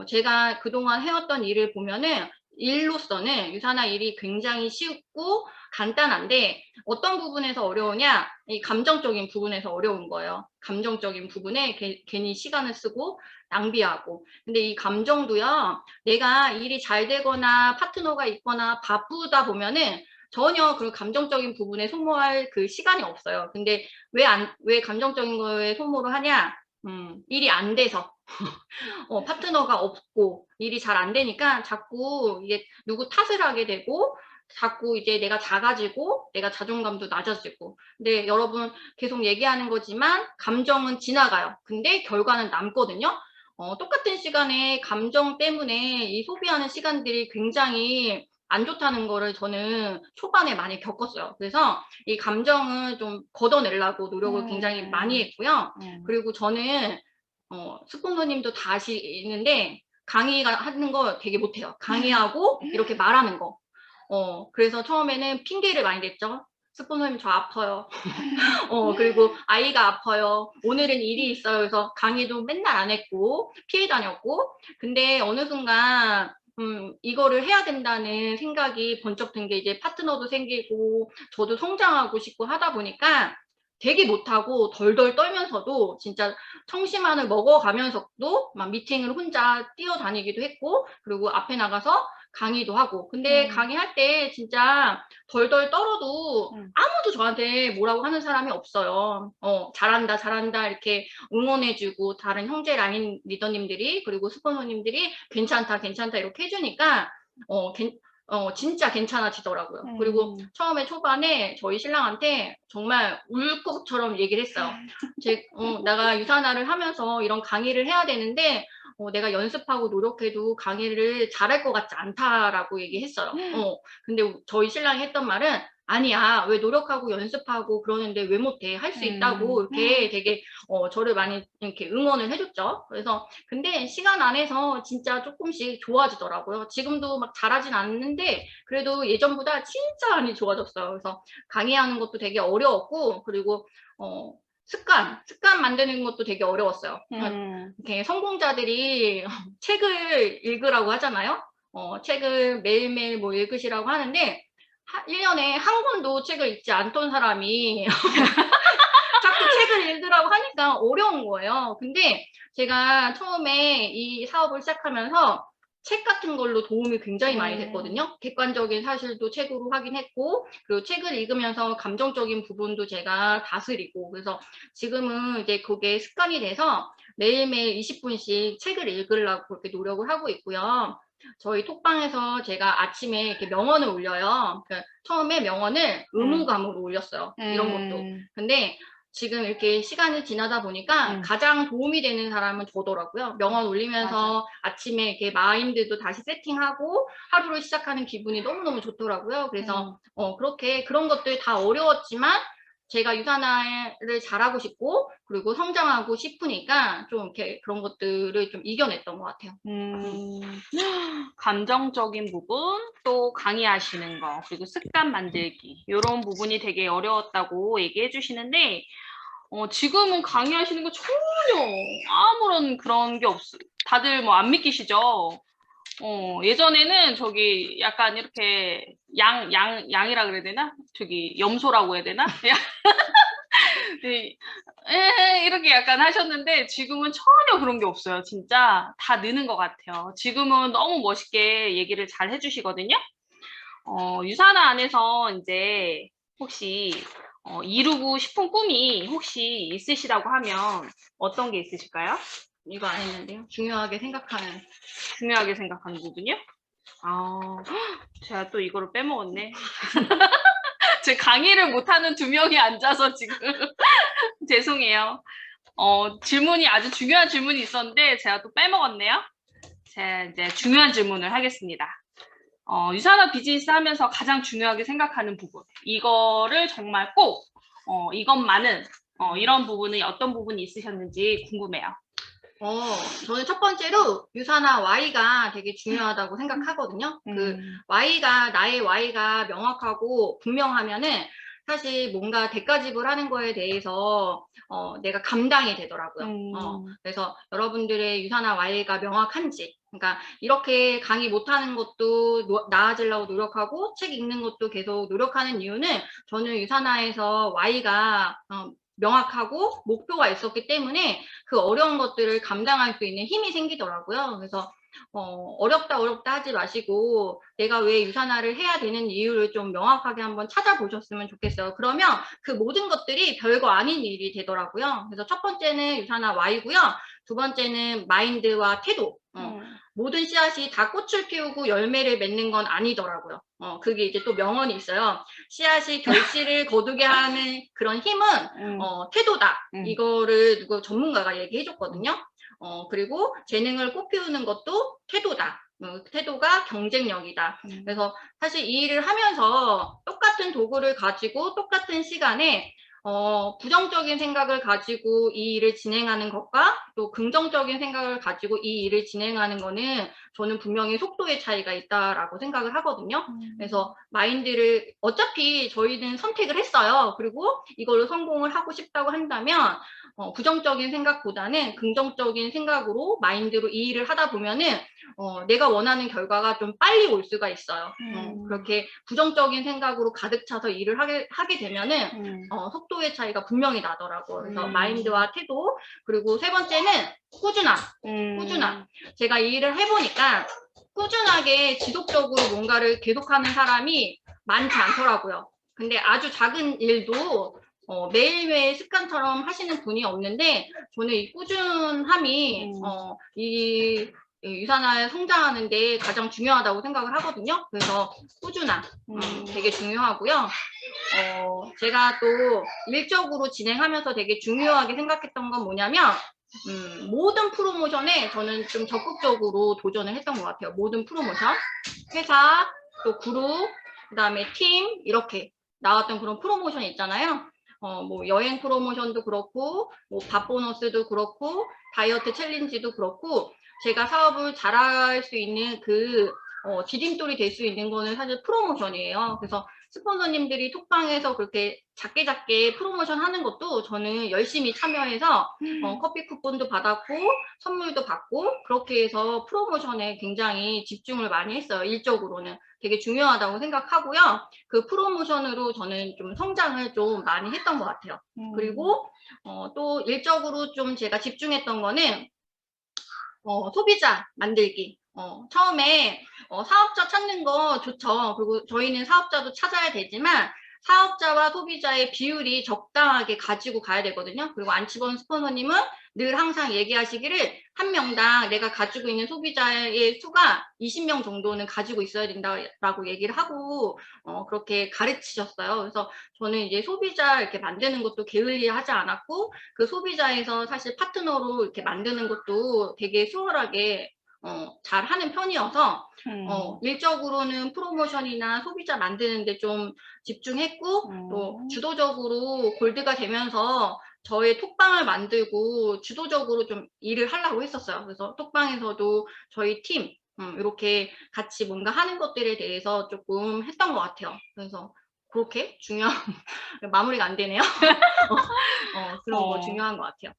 제가 그동안 해왔던 일을 보면은 일로서는 유사나 일이 굉장히 쉽고 간단한데 어떤 부분에서 어려우냐? 이 감정적인 부분에서 어려운 거예요. 감정적인 부분에 괜히 시간을 쓰고 낭비하고. 근데 이 감정도요, 내가 일이 잘 되거나 파트너가 있거나 바쁘다 보면은 전혀 그 감정적인 부분에 소모할 그 시간이 없어요. 근데 왜 감정적인 거에 소모를 하냐? 일이 안 돼서. 파트너가 없고 일이 잘 안 되니까 자꾸 이게 누구 탓을 하게 되고 자꾸 이제 내가 작아지고 내가 자존감도 낮아지고 근데 여러분 계속 얘기하는 거지만 감정은 지나가요. 근데 결과는 남거든요. 똑같은 시간에 감정 때문에 이 소비하는 시간들이 굉장히 안 좋다는 거를 저는 초반에 많이 겪었어요. 그래서 이 감정을 좀 걷어내려고 노력을 굉장히 많이 했고요. 그리고 저는 스폰서님도 다 아시는데 강의가 하는 거 되게 못해요. 강의하고 이렇게 말하는 거. 그래서 처음에는 핑계를 많이 냈죠. 스폰서님 저 아파요. 그리고 아이가 아파요. 오늘은 일이 있어요. 그래서 강의도 맨날 안 했고 피해 다녔고 근데 어느 순간 이거를 해야 된다는 생각이 번쩍 든 게 이제 파트너도 생기고 저도 성장하고 싶고 하다 보니까 되게 못하고 덜덜 떨면서도 진짜 청심환을 먹어가면서도 막 미팅을 혼자 뛰어다니기도 했고 그리고 앞에 나가서 강의도 하고 근데 강의할 때 진짜 덜덜 떨어도 아무도 저한테 뭐라고 하는 사람이 없어요. 잘한다 잘한다 이렇게 응원해주고 다른 형제 라인 리더님들이 그리고 스폰서님들이 괜찮다 괜찮다 이렇게 해주니까 진짜 괜찮아지더라고요. 그리고 처음에 초반에 저희 신랑한테 정말 울것처럼 얘기를 했어요. 내가 유산화를 하면서 이런 강의를 해야 되는데 내가 연습하고 노력해도 강의를 잘할 것 같지 않다라고 얘기했어요. 근데 저희 신랑이 했던 말은 아니야 왜 노력하고 연습하고 그러는데 왜 못해 할 수 있다고 이렇게 되게 저를 많이 이렇게 응원을 해줬죠. 그래서 근데 시간 안에서 진짜 조금씩 좋아지더라고요. 지금도 막 잘하진 않는데 그래도 예전보다 진짜 많이 좋아졌어요. 그래서 강의하는 것도 되게 어려웠고 그리고 습관 만드는 것도 되게 어려웠어요. 이렇게 성공자들이 책을 읽으라고 하잖아요. 책을 매일매일 뭐 읽으시라고 하는데 1년에 한 권도 책을 읽지 않던 사람이 자꾸 책을 읽으라고 하니까 어려운 거예요. 근데 제가 처음에 이 사업을 시작하면서 책 같은 걸로 도움이 굉장히 많이 됐거든요. 객관적인 사실도 책으로 확인했고 그리고 책을 읽으면서 감정적인 부분도 제가 다스리고 그래서 지금은 이제 그게 습관이 돼서 매일매일 20분씩 책을 읽으려고 그렇게 노력을 하고 있고요. 저희 톡방에서 제가 아침에 이렇게 명언을 올려요. 그러니까 처음에 명언을 의무감으로 올렸어요. 이런 것도. 근데 지금 이렇게 시간이 지나다 보니까 가장 도움이 되는 사람은 저더라고요. 명언 올리면서 아침에 이렇게 마인드도 다시 세팅하고 하루를 시작하는 기분이 너무너무 좋더라고요. 그래서 그렇게 그런 것들 다 어려웠지만 제가 유산화를 잘하고 싶고 그리고 성장하고 싶으니까 좀 이렇게 그런 것들을 좀 이겨냈던 것 같아요. 감정적인 부분, 또 강의하시는 거, 그리고 습관 만들기 이런 부분이 되게 어려웠다고 얘기해 주시는데 지금은 강의하시는 거 전혀 아무런 그런 게 없어요. 다들 뭐 안 믿기시죠? 예전에는 저기 약간 이렇게 양이라 그래야 되나? 저기 염소라고 해야 되나? 네, 이렇게 약간 하셨는데 지금은 전혀 그런 게 없어요. 진짜 다 느는 것 같아요. 지금은 너무 멋있게 얘기를 잘 해주시거든요. 유산화 안에서 이제 혹시 이루고 싶은 꿈이 혹시 있으시다고 하면 어떤 게 있으실까요? 이거 안 했는데요. 중요하게 생각하는 부분이요? 제가 또 이거를 빼먹었네. 제 강의를 못하는 두 명이 앉아서 지금 죄송해요. 질문이 아주 중요한 질문이 있었는데 제가 또 빼먹었네요. 제가 이제 중요한 질문을 하겠습니다. 유산화 비즈니스 하면서 가장 중요하게 생각하는 부분. 이거를 정말 꼭 이것만은 이런 부분이 어떤 부분이 있으셨는지 궁금해요. 저는 첫 번째로 유산화 Y가 되게 중요하다고 생각하거든요. 그 나의 Y가 명확하고 분명하면은 사실 뭔가 대가집을 하는 거에 대해서 내가 감당이 되더라고요. 그래서 여러분들의 유산화 Y가 명확한지, 그러니까 이렇게 강의 못하는 것도 나아지려고 노력하고 책 읽는 것도 계속 노력하는 이유는 저는 유산화에서 Y가 명확하고 목표가 있었기 때문에 그 어려운 것들을 감당할 수 있는 힘이 생기더라고요. 그래서 어렵다 하지 마시고 내가 왜 유산화를 해야 되는 이유를 좀 명확하게 한번 찾아보셨으면 좋겠어요. 그러면 그 모든 것들이 별거 아닌 일이 되더라고요. 그래서 첫 번째는 유산화 Y고요. 두 번째는 마인드와 태도. 모든 씨앗이 다 꽃을 피우고 열매를 맺는 건 아니더라고요. 그게 이제 또 명언이 있어요. 씨앗이 결실을 거두게 하는 그런 힘은 태도다. 이거를 누구 전문가가 얘기해 줬거든요. 그리고 재능을 꽃피우는 것도 태도다. 태도가 경쟁력이다. 그래서 사실 이 일을 하면서 똑같은 도구를 가지고 똑같은 시간에 부정적인 생각을 가지고 이 일을 진행하는 것과 또 긍정적인 생각을 가지고 이 일을 진행하는 거는 저는 분명히 속도의 차이가 있다라고 생각을 하거든요. 그래서 마인드를 어차피 저희는 선택을 했어요. 그리고 이걸로 성공을 하고 싶다고 한다면 부정적인 생각보다는 긍정적인 생각으로 마인드로 이 일을 하다 보면은 내가 원하는 결과가 좀 빨리 올 수가 있어요. 그렇게 부정적인 생각으로 가득 차서 일을 하게 되면은 속도의 차이가 분명히 나더라고요. 그래서 마인드와 태도, 그리고 세 번째는 꾸준함. 제가 이 일을 해보니까 꾸준하게 지속적으로 뭔가를 계속하는 사람이 많지 않더라고요. 근데 아주 작은 일도 매일매일 습관처럼 하시는 분이 없는데 저는 이 꾸준함이 이 유산화에 성장하는데 가장 중요하다고 생각을 하거든요. 그래서 꾸준함 되게 중요하고요. 제가 또 일적으로 진행하면서 되게 중요하게 생각했던 건 뭐냐면 모든 프로모션에 저는 좀 적극적으로 도전을 했던 것 같아요. 모든 프로모션, 회사, 또 그룹, 그다음에 팀 이렇게 나왔던 그런 프로모션 있잖아요. 뭐 여행 프로모션도 그렇고 뭐 밥 보너스도 그렇고 다이어트 챌린지도 그렇고 제가 사업을 잘할 수 있는 그 디딤돌이 될 수 있는 거는 사실 프로모션이에요. 그래서 스폰서님들이 톡방에서 그렇게 작게 프로모션 하는 것도 저는 열심히 참여해서 커피 쿠폰도 받았고 선물도 받고 그렇게 해서 프로모션에 굉장히 집중을 많이 했어요. 일적으로는 되게 중요하다고 생각하고요. 그 프로모션으로 저는 좀 성장을 좀 많이 했던 것 같아요. 그리고 또 일적으로 좀 제가 집중했던 거는 소비자 만들기. 처음에 사업자 찾는 거 좋죠. 그리고 저희는 사업자도 찾아야 되지만 사업자와 소비자의 비율이 적당하게 가지고 가야 되거든요. 그리고 안치번 스폰서님은 늘 항상 얘기하시기를 한 명당 내가 가지고 있는 소비자의 수가 20명 정도는 가지고 있어야 된다라고 얘기를 하고 그렇게 가르치셨어요. 그래서 저는 이제 소비자 이렇게 만드는 것도 게을리하지 않았고 그 소비자에서 사실 파트너로 이렇게 만드는 것도 되게 수월하게 잘 하는 편이어서 일적으로는 프로모션이나 소비자 만드는데 좀 집중했고 또 주도적으로 골드가 되면서 저의 톡방을 만들고 주도적으로 좀 일을 하려고 했었어요. 그래서 톡방에서도 저희 팀 이렇게 같이 뭔가 하는 것들에 대해서 조금 했던 것 같아요. 그래서 그렇게 중요한 마무리가 안 되네요. 그런 거 중요한 것 같아요.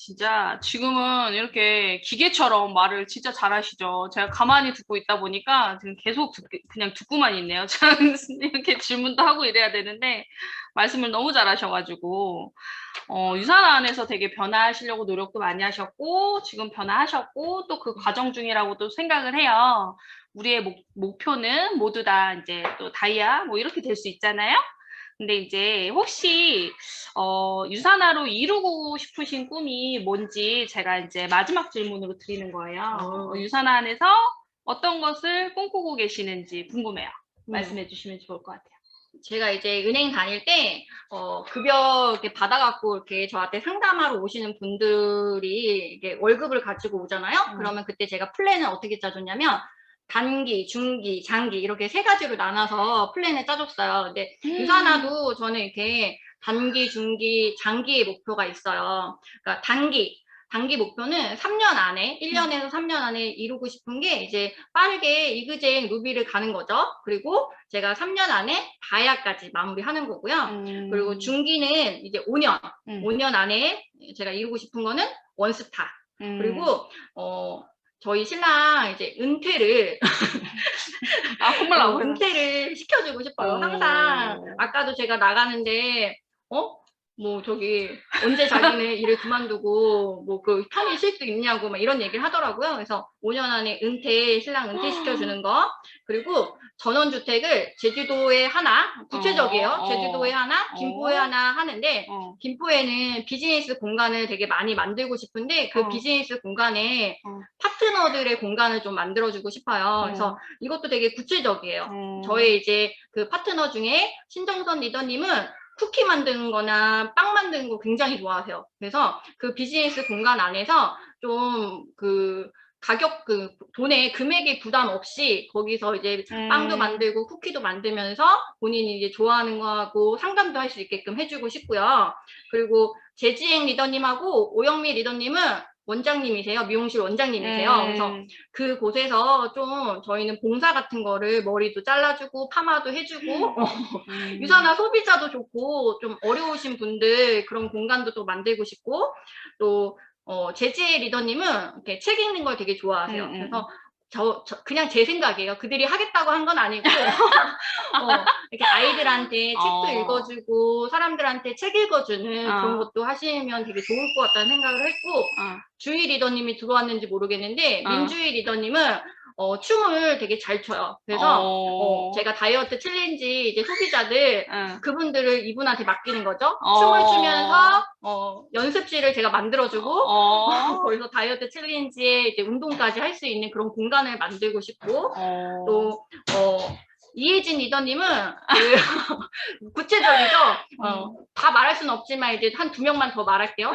진짜 지금은 이렇게 기계처럼 말을 진짜 잘하시죠. 제가 가만히 듣고 있다 보니까 지금 계속 그냥 듣고만 있네요. 저는 이렇게 질문도 하고 이래야 되는데 말씀을 너무 잘하셔가지고 유산화 안에서 되게 변화하시려고 노력도 많이 하셨고 지금 변화하셨고 또 그 과정 중이라고도 생각을 해요. 우리의 목표는 모두 다 이제 또 다이아 뭐 이렇게 될 수 있잖아요. 근데 이제 혹시 유산화로 이루고 싶으신 꿈이 뭔지 제가 이제 마지막 질문으로 드리는 거예요. 유산화 안에서 어떤 것을 꿈꾸고 계시는지 궁금해요. 말씀해 주시면 좋을 것 같아요. 제가 이제 은행 다닐 때 급여 이렇게 받아갖고 이렇게 저한테 상담하러 오시는 분들이 이게 월급을 가지고 오잖아요. 그러면 그때 제가 플랜을 어떻게 짜줬냐면 단기, 중기, 장기 이렇게 세 가지로 나눠서 플랜을 짜줬어요. 근데 유산화도 저는 이렇게 단기, 중기, 장기의 목표가 있어요. 그러니까 단기 목표는 3년 안에, 1년에서 3년 안에 이루고 싶은 게 이제 빠르게 이그쟁 루비를 가는 거죠. 그리고 제가 3년 안에 다이아까지 마무리하는 거고요. 그리고 중기는 이제 5년 안에 제가 이루고 싶은 거는 원스타. 그리고 저희 신랑 이제 은퇴를 은퇴를 시켜주고 싶어요. 항상 아까도 제가 나가는데 뭐 저기 언제 자기는 일을 그만두고 뭐 그 편히 쉴 수 있냐고 막 이런 얘기를 하더라고요. 그래서 5년 안에 신랑 은퇴시켜주는 거 그리고 전원주택을 제주도에 하나 구체적이에요. 제주도에 하나 김포에 하나 하는데 김포에는 비즈니스 공간을 되게 많이 만들고 싶은데 그 비즈니스 공간에 파트너들의 공간을 좀 만들어주고 싶어요. 그래서 이것도 되게 구체적이에요. 저의 이제 그 파트너 중에 신정선 리더님은 쿠키 만드는 거나 빵 만드는 거 굉장히 좋아하세요. 그래서 그 비즈니스 공간 안에서 좀 그 가격 돈의 금액의 부담 없이 거기서 이제 빵도 만들고 쿠키도 만들면서 본인이 이제 좋아하는 거하고 상담도 할 수 있게끔 해주고 싶고요. 그리고 재지행 리더님하고 오영미 리더님은 원장님이세요. 미용실 원장님이세요. 그래서 그곳에서 좀 저희는 봉사 같은 거를 머리도 잘라주고 파마도 해주고 유산화 소비자도 좋고 좀 어려우신 분들 그런 공간도 또 만들고 싶고 또 제지의 리더님은 이렇게 책 읽는 걸 되게 좋아하세요. 그래서 그냥 제 생각이에요. 그들이 하겠다고 한 건 아니고 이렇게 아이들한테 책도 읽어주고 사람들한테 책 읽어주는 그런 것도 하시면 되게 좋을 것 같다는 생각을 했고 주희 리더님이 들어왔는지 모르겠는데 민주희 리더님은 춤을 되게 잘 춰요. 그래서 제가 다이어트 챌린지 이제 소비자들 그분들을 이분한테 맡기는 거죠. 춤을 추면서 연습실을 제가 만들어주고 거기서 다이어트 챌린지에 이제 운동까지 할 수 있는 그런 공간을 만들고 싶고 또 이혜진 리더님은 구체적이죠. 다 말할 수는 없지만 이제 한 2명만 더 말할게요.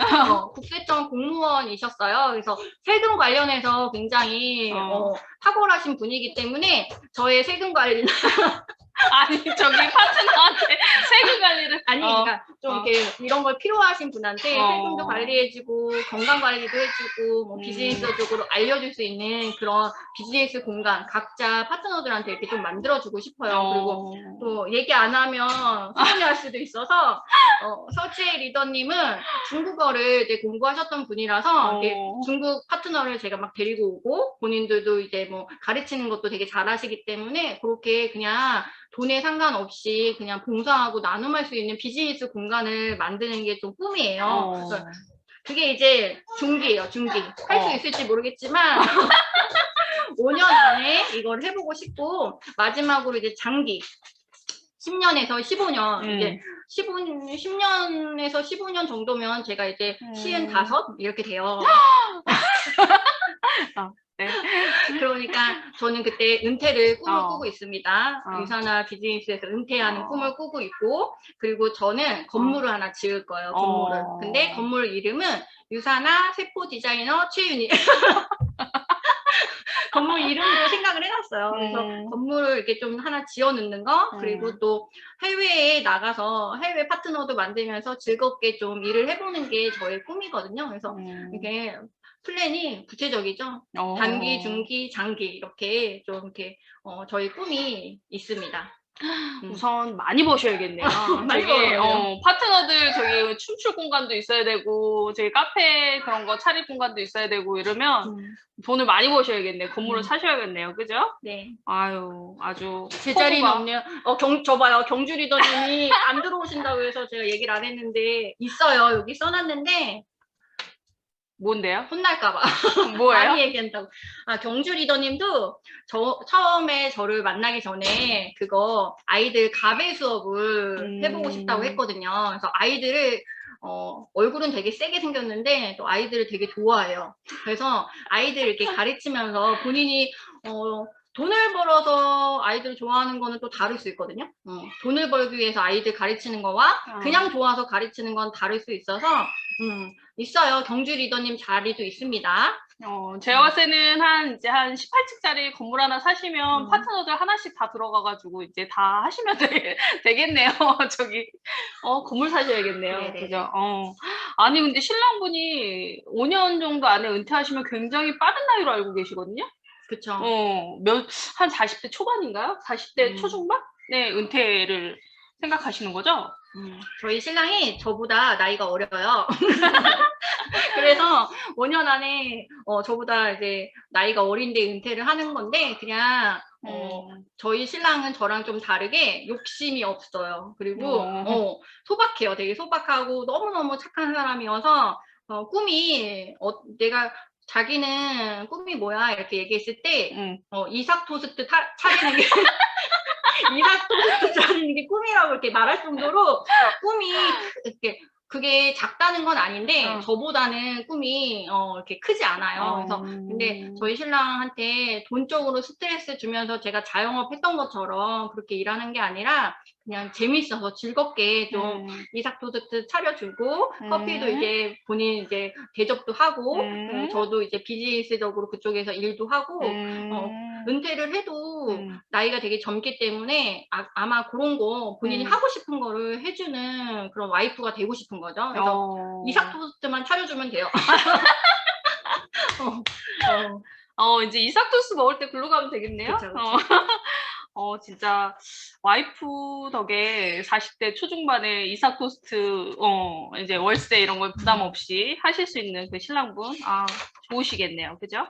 국세청 공무원이셨어요. 그래서 세금 관련해서 굉장히 탁월하신 분이기 때문에 저의 세금 관리는 아니 저기 파트너한테 세금 관리를 그러니까 좀 이렇게 이런 걸 필요하신 분한테 세금도 관리해주고 건강 관리도 해주고 뭐 비즈니스적으로 알려줄 수 있는 그런 비즈니스 공간 각자 파트너들한테 이렇게 좀 만들어주고 싶어요. 그리고 또 얘기 안 하면 서운해할 수도 있어서 서지혜 리더님은 중국어를 이제 공부하셨던 분이라서 이렇게 중국 파트너를 제가 막 데리고 오고 본인들도 이제 뭐 가르치는 것도 되게 잘하시기 때문에 그렇게 그냥 돈에 상관없이 그냥 봉사하고 나눔할 수 있는 비즈니스 공간을 만드는 게 좀 꿈이에요. 그래서 그게 이제 중기예요, 중기. 할 수 있을지 모르겠지만 5년 안에 이걸 해보고 싶고 마지막으로 이제 장기. 10년에서 15년, 이제 10년에서 15년 정도면 제가 이제 55 이렇게 돼요. 네. 그러니까 저는 그때 은퇴를 꿈을 어. 꾸고 있습니다. 어. 유산화 비즈니스에서 은퇴하는 어. 꿈을 꾸고 있고, 그리고 저는 건물을 하나 지을 거예요. 건물을. 근데 건물 이름은 유산화 세포 디자이너 최윤희. 건물 이름도 생각을 해놨어요. 그래서 건물을 이렇게 좀 하나 지어 놓는 거, 그리고 또 해외에 나가서 해외 파트너도 만들면서 즐겁게 좀 일을 해보는 게 저의 꿈이거든요. 그래서 이게 플랜이 구체적이죠. 단기, 중기, 장기 이렇게 좀 이렇게 저희 꿈이 있습니다. 우선 많이 버셔야겠네요. 많이 저기 벌어요. 파트너들 저기 춤출 공간도 있어야 되고 저기 카페 그런 거 차릴 공간도 있어야 되고 이러면 돈을 많이 버셔야겠네요. 건물을 사셔야겠네요. 그죠? 네. 아유, 아주 제자리는 없네요. 저 봐요. 경주 리더님이 안 들어오신다고 해서 제가 얘기를 안 했는데 있어요. 여기 써놨는데 뭔데요? 혼날까봐. 뭐예요? 많이 얘기한다고. 경주 리더님도 처음에 저를 만나기 전에 그거 아이들 가배 수업을 해보고 싶다고 했거든요. 그래서 아이들을 얼굴은 되게 세게 생겼는데 또 아이들을 되게 좋아해요. 그래서 아이들 이렇게 가르치면서 본인이 돈을 벌어서 아이들을 좋아하는 거는 또 다를 수 있거든요. 돈을 벌기 위해서 아이들 가르치는 거와 그냥 좋아서 가르치는 건 다를 수 있어서 있어요. 경주 리더님 자리도 있습니다. 제가 봤을 때는 한 18층짜리 건물 하나 사시면 파트너들 하나씩 다 들어가가지고 이제 다 하시면 되겠네요. 저기 건물 사셔야겠네요. 네네네. 그죠? 아니 근데 신랑분이 5년 정도 안에 은퇴하시면 굉장히 빠른 나이로 알고 계시거든요. 그쵸. 한 40대 초반인가요? 40대 초중반? 네, 은퇴를 생각하시는 거죠? 저희 신랑이 저보다 나이가 어려요. 그래서 5년 안에 저보다 이제 나이가 어린데 은퇴를 하는 건데 그냥 저희 신랑은 저랑 좀 다르게 욕심이 없어요. 그리고 소박해요. 되게 소박하고 너무너무 착한 사람이어서 꿈이 자기는 꿈이 뭐야 이렇게 얘기했을 때 이삭 토스트 차리는 게 이삭 토스트 차리는 게 꿈이라고 이렇게 말할 정도로 꿈이 이렇게 그게 작다는 건 아닌데 저보다는 꿈이 이렇게 크지 않아요. 그래서 근데 저희 신랑한테 돈적으로 스트레스 주면서 제가 자영업 했던 것처럼 그렇게 일하는 게 아니라 그냥 재밌어서 즐겁게 좀 이삭 토스트 차려주고 커피도 이제 본인 이제 대접도 하고 저도 이제 비즈니스적으로 그쪽에서 일도 하고 은퇴를 해도 나이가 되게 젊기 때문에 아마 그런 거 본인이 하고 싶은 거를 해주는 그런 와이프가 되고 싶은 거죠. 그래서 이삭 토스트만 차려주면 돼요. 이제 이삭 토스트 먹을 때 글로 가면 되겠네요. 그쵸. 진짜 와이프 덕에 40대 초중반에 이삭 토스트 이제 월세 이런 걸 부담 없이 하실 수 있는 그 신랑분 좋으시겠네요. 그죠?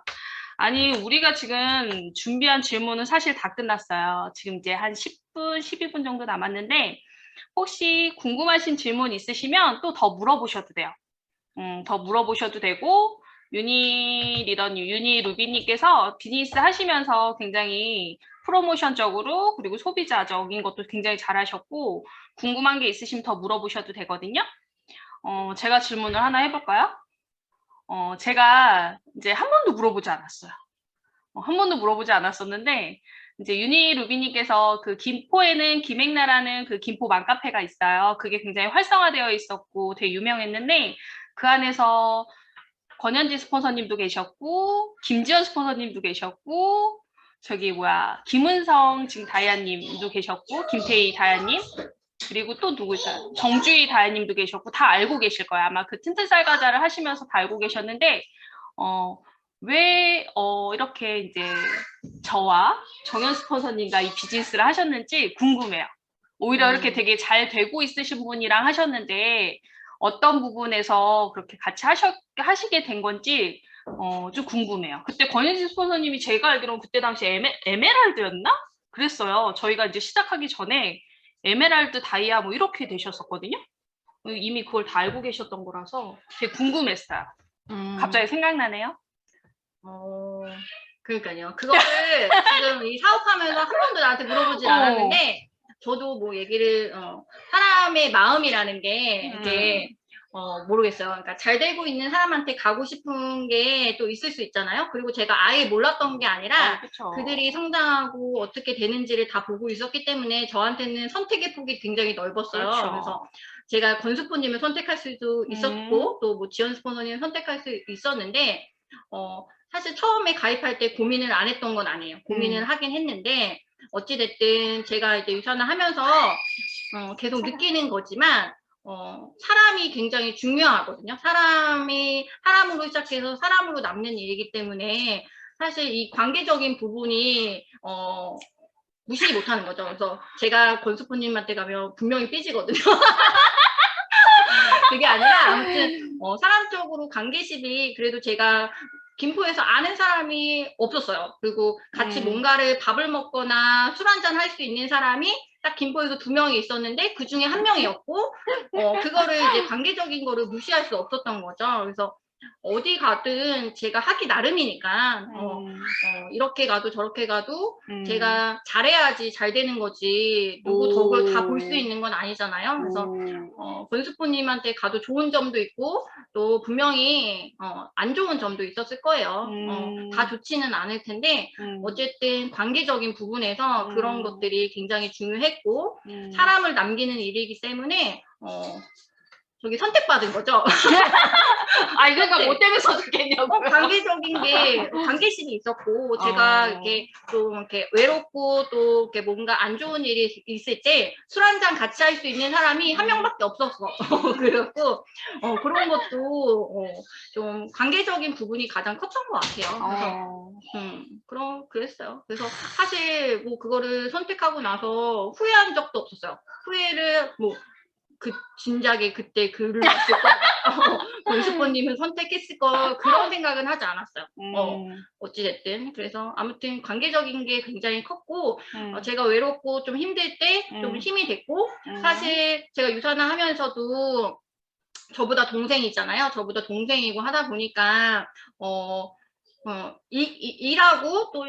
아니 우리가 지금 준비한 질문은 사실 다 끝났어요. 지금 이제 한 10분, 12분 정도 남았는데 혹시 궁금하신 질문 있으시면 또 더 물어보셔도 돼요. 더 물어보셔도 되고 유니 리더님, 유니 루비님께서 비즈니스 하시면서 굉장히 프로모션적으로 그리고 소비자적인 것도 굉장히 잘하셨고 궁금한 게 있으시면 더 물어보셔도 되거든요. 제가 질문을 하나 해볼까요? 제가 이제 한 번도 물어보지 않았어요. 한 번도 물어보지 않았었는데 이제 유니 루비님께서 그 김포에는 김행나라는 그 김포 맘카페가 있어요. 그게 굉장히 활성화되어 있었고 되게 유명했는데 그 안에서 권현지 스폰서님도 계셨고 김지연 스폰서님도 계셨고 저기 김은성 지금 다이아님도 계셨고 김태희 다이아님 그리고 또 누구 있어요? 정주희 다이아님도 계셨고 다 알고 계실 거예요. 아마 그 튼튼 쌀과자를 하시면서 다 알고 계셨는데 왜 이렇게 이제 저와 정현 스폰서님과 이 비즈니스를 하셨는지 궁금해요. 오히려 이렇게 되게 잘 되고 있으신 분이랑 하셨는데 어떤 부분에서 그렇게 같이 하시게 된 건지 좀 궁금해요. 그때 권현진 스폰서님이 제가 알기로는 그때 당시 에메랄드였나? 그랬어요. 저희가 이제 시작하기 전에 에메랄드 다이아 뭐 이렇게 되셨었거든요. 이미 그걸 다 알고 계셨던 거라서 되게 궁금했어요. 갑자기 생각나네요. 그러니까요. 그거를 지금 이 사업하면서 한 번도 나한테 물어보지 않았는데 저도 뭐 얘기를 사람의 마음이라는 게 이게 모르겠어요. 그러니까 잘 되고 있는 사람한테 가고 싶은 게 또 있을 수 있잖아요. 그리고 제가 아예 몰랐던 게 아니라 그쵸. 그들이 성장하고 어떻게 되는지를 다 보고 있었기 때문에 저한테는 선택의 폭이 굉장히 넓었어요. 그렇죠. 그래서 제가 권수포님을 선택할 수도 있었고 또 뭐 지연 스폰서님을 선택할 수 있었는데 사실 처음에 가입할 때 고민을 안 했던 건 아니에요. 고민을 하긴 했는데 어찌됐든 제가 이제 유산을 하면서 계속 느끼는 거지만 사람이 굉장히 중요하거든요. 사람으로 시작해서 사람으로 남는 일이기 때문에 사실 이 관계적인 부분이 무시 못하는 거죠. 그래서 제가 권수포님한테 가면 분명히 삐지거든요. 그게 아니라 아무튼 사람적으로 관계십이 그래도 제가 김포에서 아는 사람이 없었어요. 그리고 같이 뭔가를 밥을 먹거나 술 한잔 할 수 있는 사람이 딱 김포에서 2명이 있었는데 그 중에 1명이었고 그거를 이제 관계적인 거를 무시할 수 없었던 거죠. 그래서 어디 가든 제가 하기 나름이니까 이렇게 가도 저렇게 가도 제가 잘해야지 잘 되는 거지 누구 덕을 다 볼 수 있는 건 아니잖아요. 그래서 권수포님한테 가도 좋은 점도 있고 또 분명히 안 좋은 점도 있었을 거예요. 다 좋지는 않을 텐데 어쨌든 관계적인 부분에서 그런 것들이 굉장히 중요했고 사람을 남기는 일이기 때문에 저기 선택받은 거죠. 아, 이거가 뭐 때문에 선택했냐고. 관계적인 게 관계심이 있었고 제가 이렇게 좀 이렇게 외롭고 또 이렇게 뭔가 안 좋은 일이 있을 때 술 한잔 같이 할 수 있는 사람이 1명밖에 없었어. 그래갖고 그런 것도 좀 관계적인 부분이 가장 컸던 것 같아요. 그래서 그랬어요. 그래서 사실 뭐 그거를 선택하고 나서 후회한 적도 없었어요. 후회를 뭐 진작에 그때 글을 봤을 거 권수포님은 선택했을 거 그런 생각은 하지 않았어요. 어찌됐든 그래서 아무튼 관계적인 게 굉장히 컸고 제가 외롭고 좀 힘들 때 좀 힘이 됐고 사실 제가 유산을 하면서도 저보다 동생이잖아요. 저보다 동생이고 하다 보니까 일하고 또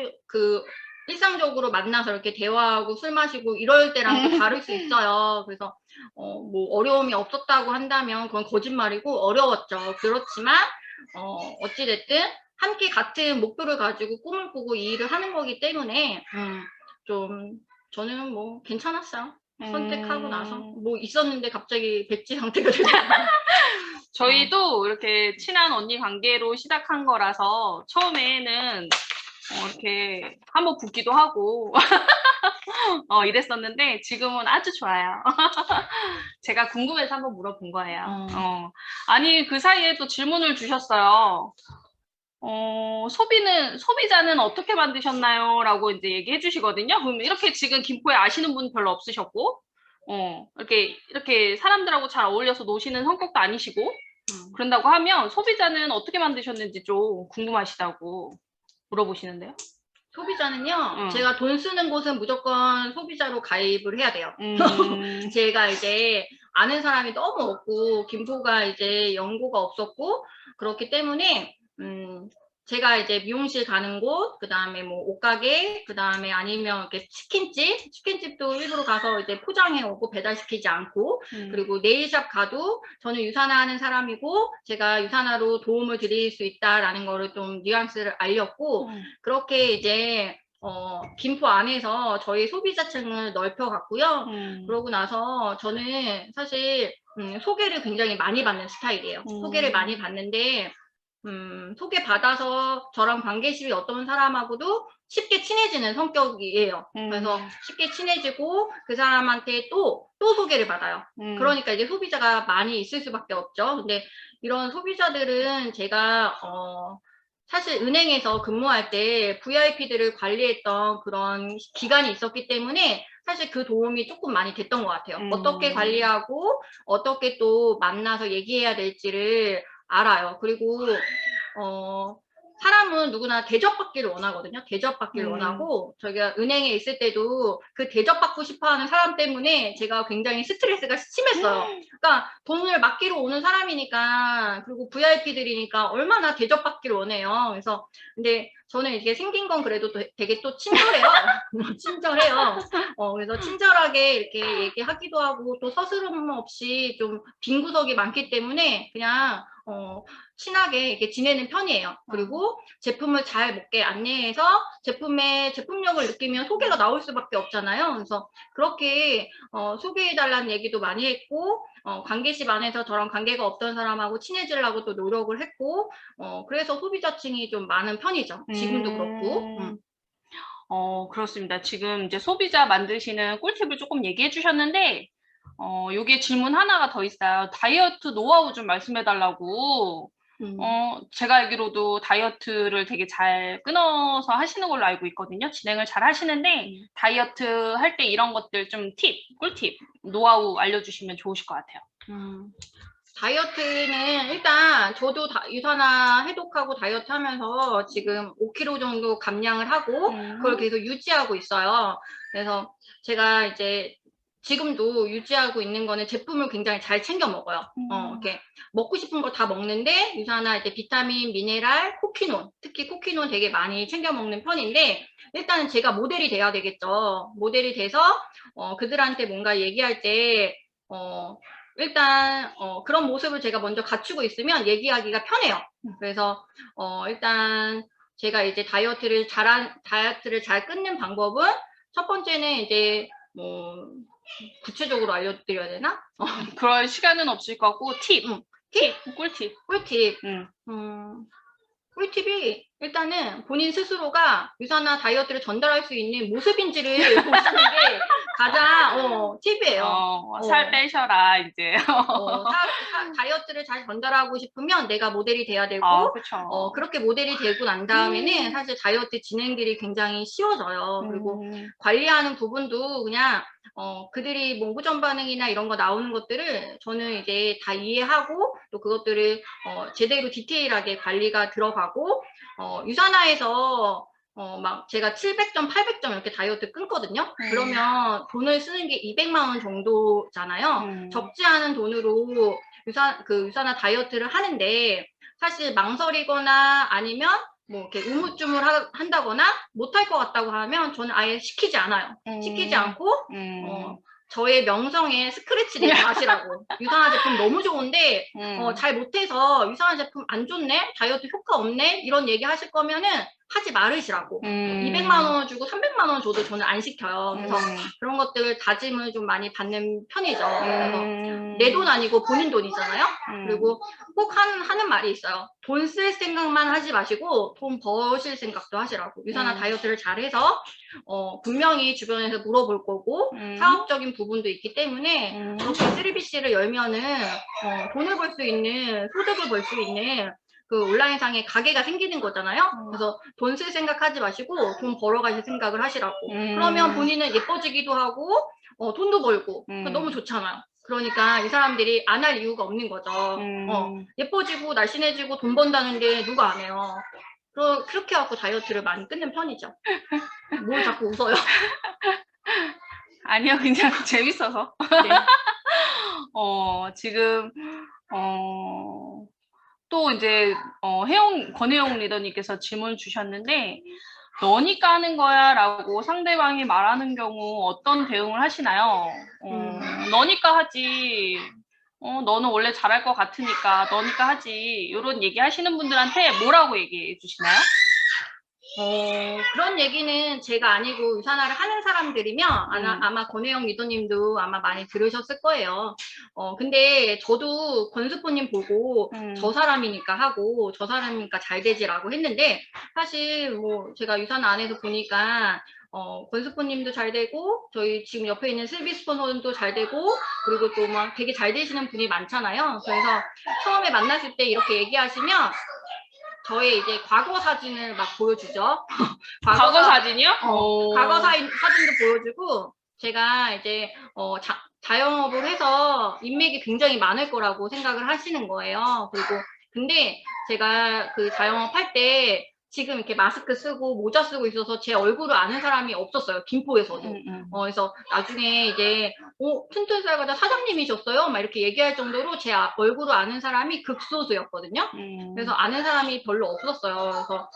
일상적으로 만나서 이렇게 대화하고 술 마시고 이럴 때랑 또 다를 수 있어요. 그래서 뭐 어려움이 없었다고 한다면 그건 거짓말이고 어려웠죠. 그렇지만 어찌됐든 함께 같은 목표를 가지고 꿈을 꾸고 이 일을 하는 거기 때문에 좀 저는 뭐 괜찮았어요. 선택하고 나서 뭐 있었는데 갑자기 백지 상태가 되잖아요. 저희도 이렇게 친한 언니 관계로 시작한 거라서 처음에는 이렇게 한번 붙기도 하고 이랬었는데 지금은 아주 좋아요. 제가 궁금해서 한번 물어본 거예요. 아니 그 사이에 또 질문을 주셨어요. 소비자는 어떻게 만드셨나요? 라고 이제 얘기해 주시거든요. 그럼 이렇게 지금 김포에 아시는 분 별로 없으셨고 이렇게 사람들하고 잘 어울려서 노시는 성격도 아니시고 그런다고 하면 소비자는 어떻게 만드셨는지 좀 궁금하시다고 물어보시는데요. 소비자는요, 제가 돈 쓰는 곳은 무조건 소비자로 가입을 해야 돼요. 제가 이제 아는 사람이 너무 없고, 김포가 이제 연고가 없었고, 그렇기 때문에, 제가 이제 미용실 가는 곳, 그 다음에 뭐 옷가게, 그 다음에 아니면 이렇게 치킨집도 일부러 가서 이제 포장해 오고 배달시키지 않고, 그리고 네일샵 가도 저는 유산화하는 사람이고, 제가 유산화로 도움을 드릴 수 있다라는 거를 좀 뉘앙스를 알렸고, 그렇게 이제 김포 안에서 저희 소비자층을 넓혀갔고요. 그러고 나서 저는 사실 소개를 굉장히 많이 받는 스타일이에요. 소개를 많이 받는데 소개받아서 저랑 관계심이 어떤 사람하고도 쉽게 친해지는 성격이에요. 그래서 쉽게 친해지고 그 사람한테 또 소개를 받아요. 그러니까 이제 소비자가 많이 있을 수밖에 없죠. 근데 이런 소비자들은 제가 사실 은행에서 근무할 때 VIP들을 관리했던 그런 기간이 있었기 때문에 사실 그 도움이 조금 많이 됐던 것 같아요. 어떻게 관리하고 어떻게 또 만나서 얘기해야 될지를 알아요. 그리고 사람은 누구나 대접받기를 원하거든요. 대접받기를 원하고 저희가 은행에 있을 때도 그 대접받고 싶어하는 사람 때문에 제가 굉장히 스트레스가 심했어요. 그러니까 돈을 맡기러 오는 사람이니까 그리고 VIP들이니까 얼마나 대접받기를 원해요. 그래서 근데 저는 이게 생긴 건 그래도 되게 또 친절해요. 친절해요. 그래서 친절하게 이렇게 얘기하기도 하고 또 서스럼 없이 좀 빈 구석이 많기 때문에 그냥 친하게 이렇게 지내는 편이에요. 그리고 제품을 잘 먹게 안내해서 제품의 제품력을 느끼면 소개가 나올 수밖에 없잖아요. 그래서 그렇게 소개해달라는 얘기도 많이 했고 관계십 안에서 저랑 관계가 없던 사람하고 친해지려고 또 노력을 했고 그래서 소비자층이 좀 많은 편이죠. 지금도 그렇고. 그렇습니다. 지금 이제 소비자 만드시는 꿀팁을 조금 얘기해 주셨는데, 요게 질문 하나가 더 있어요. 다이어트 노하우 좀 말씀해 달라고. 제가 알기로도 다이어트를 되게 잘 끊어서 하시는 걸로 알고 있거든요. 진행을 잘 하시는데, 다이어트 할 때 이런 것들 좀 꿀팁, 노하우 알려주시면 좋으실 것 같아요. 다이어트는 일단 저도 유산화 해독하고 다이어트 하면서 지금 5kg 정도 감량을 하고 그걸 계속 유지하고 있어요. 그래서 제가 이제 지금도 유지하고 있는 거는 제품을 굉장히 잘 챙겨 먹어요. 이렇게 먹고 싶은 거 다 먹는데 유산화 이제 비타민, 미네랄, 코키논, 특히 코키논 되게 많이 챙겨 먹는 편인데 일단은 제가 모델이 돼야 되겠죠. 모델이 돼서 그들한테 뭔가 얘기할 때 일단 그런 모습을 제가 먼저 갖추고 있으면 얘기하기가 편해요. 그래서 일단 제가 이제 다이어트를 잘 끊는 방법은 첫 번째는 이제 뭐 구체적으로 알려드려야 되나? 그럴 시간은 없을 거고 꿀팁. 꿀팁이 일단은 본인 스스로가 유산화 다이어트를 전달할 수 있는 모습인지를 보시는 게 가장 팁이에요. 살 빼셔라 이제. 다이어트를 잘 전달하고 싶으면 내가 모델이 돼야 되고 그렇게 모델이 되고 난 다음에는 사실 다이어트 진행길이 굉장히 쉬워져요. 그리고 관리하는 부분도 그냥 그들이 뭐 후전 반응이나 이런 거 나오는 것들을 저는 이제 다 이해하고 또 그것들을 제대로 디테일하게 관리가 들어가고 유산화에서 막 제가 700점, 800점 이렇게 다이어트 끊거든요. 그러면 돈을 쓰는 게 200만 원 정도잖아요. 적지 않은 돈으로 유산화 다이어트를 하는데 사실 망설이거나 아니면 뭐 이렇게 우물쭈물 한다거나 못할 것 같다고 하면 저는 아예 시키지 않아요. 시키지 않고 저의 명성에 스크래치 내지 마시라고. 유산화 제품 너무 좋은데 잘 못해서 유산화 제품 안 좋네? 다이어트 효과 없네? 이런 얘기 하실 거면은 하지 말으시라고. 200만 원 주고 300만 원 줘도 저는 안 시켜요. 그래서 그런 것들 다짐을 좀 많이 받는 편이죠. 그래서 내 돈 아니고 본인 돈이잖아요. 그리고 꼭 하는 말이 있어요. 돈 쓸 생각만 하지 마시고 돈 버실 생각도 하시라고. 유산화 다이어트를 잘해서 분명히 주변에서 물어볼 거고 사업적인 부분도 있기 때문에 그렇게 3BC를 열면은 돈을 벌 수 있는 소득을 벌 수 있는 그 온라인상에 가게가 생기는 거잖아요. 그래서 돈 쓸 생각하지 마시고 돈 벌어가실 생각을 하시라고. 그러면 본인은 예뻐지기도 하고 돈도 벌고 너무 좋잖아요. 그러니까 이 사람들이 안 할 이유가 없는 거죠. 예뻐지고 날씬해지고 돈 번다는데 누가 안 해요. 그렇게 하고 다이어트를 많이 끊는 편이죠. 뭘 자꾸 웃어요? 아니요, 그냥 재밌어서. 네. 지금 또 이제 권혜영 리더님께서 질문 주셨는데 너니까 하는 거야 라고 상대방이 말하는 경우 어떤 대응을 하시나요? 너니까 하지. 너는 원래 잘할 것 같으니까 너니까 하지. 이런 얘기 하시는 분들한테 뭐라고 얘기해 주시나요? 그런 얘기는 제가 아니고 유산화를 하는 사람들이면 아마 권혜영 리더님도 아마 많이 들으셨을 거예요. 근데 저도 권수포님 보고 저 사람이니까 하고 저 사람이니까 잘 되지라고 했는데 사실 뭐 제가 유산화 안에서 보니까 권수포님도 잘 되고 저희 지금 옆에 있는 슬비 스포너도 잘 되고 그리고 또 막 되게 잘 되시는 분이 많잖아요. 그래서 처음에 만났을 때 이렇게 얘기하시면 저의 이제 과거 사진을 막 보여주죠. 과거 사진이요? 과거 사진도 보여주고 제가 이제 자영업을 해서 인맥이 굉장히 많을 거라고 생각을 하시는 거예요. 그리고 근데 제가 그 자영업 할 때 지금 이렇게 마스크 쓰고 모자 쓰고 있어서 제 얼굴을 아는 사람이 없었어요. 김포에서도. 그래서 나중에 이제 튼튼쌀과자 사장님이셨어요? 막 이렇게 얘기할 정도로 제 얼굴을 아는 사람이 극소수였거든요. 그래서 아는 사람이 별로 없었어요. 그래서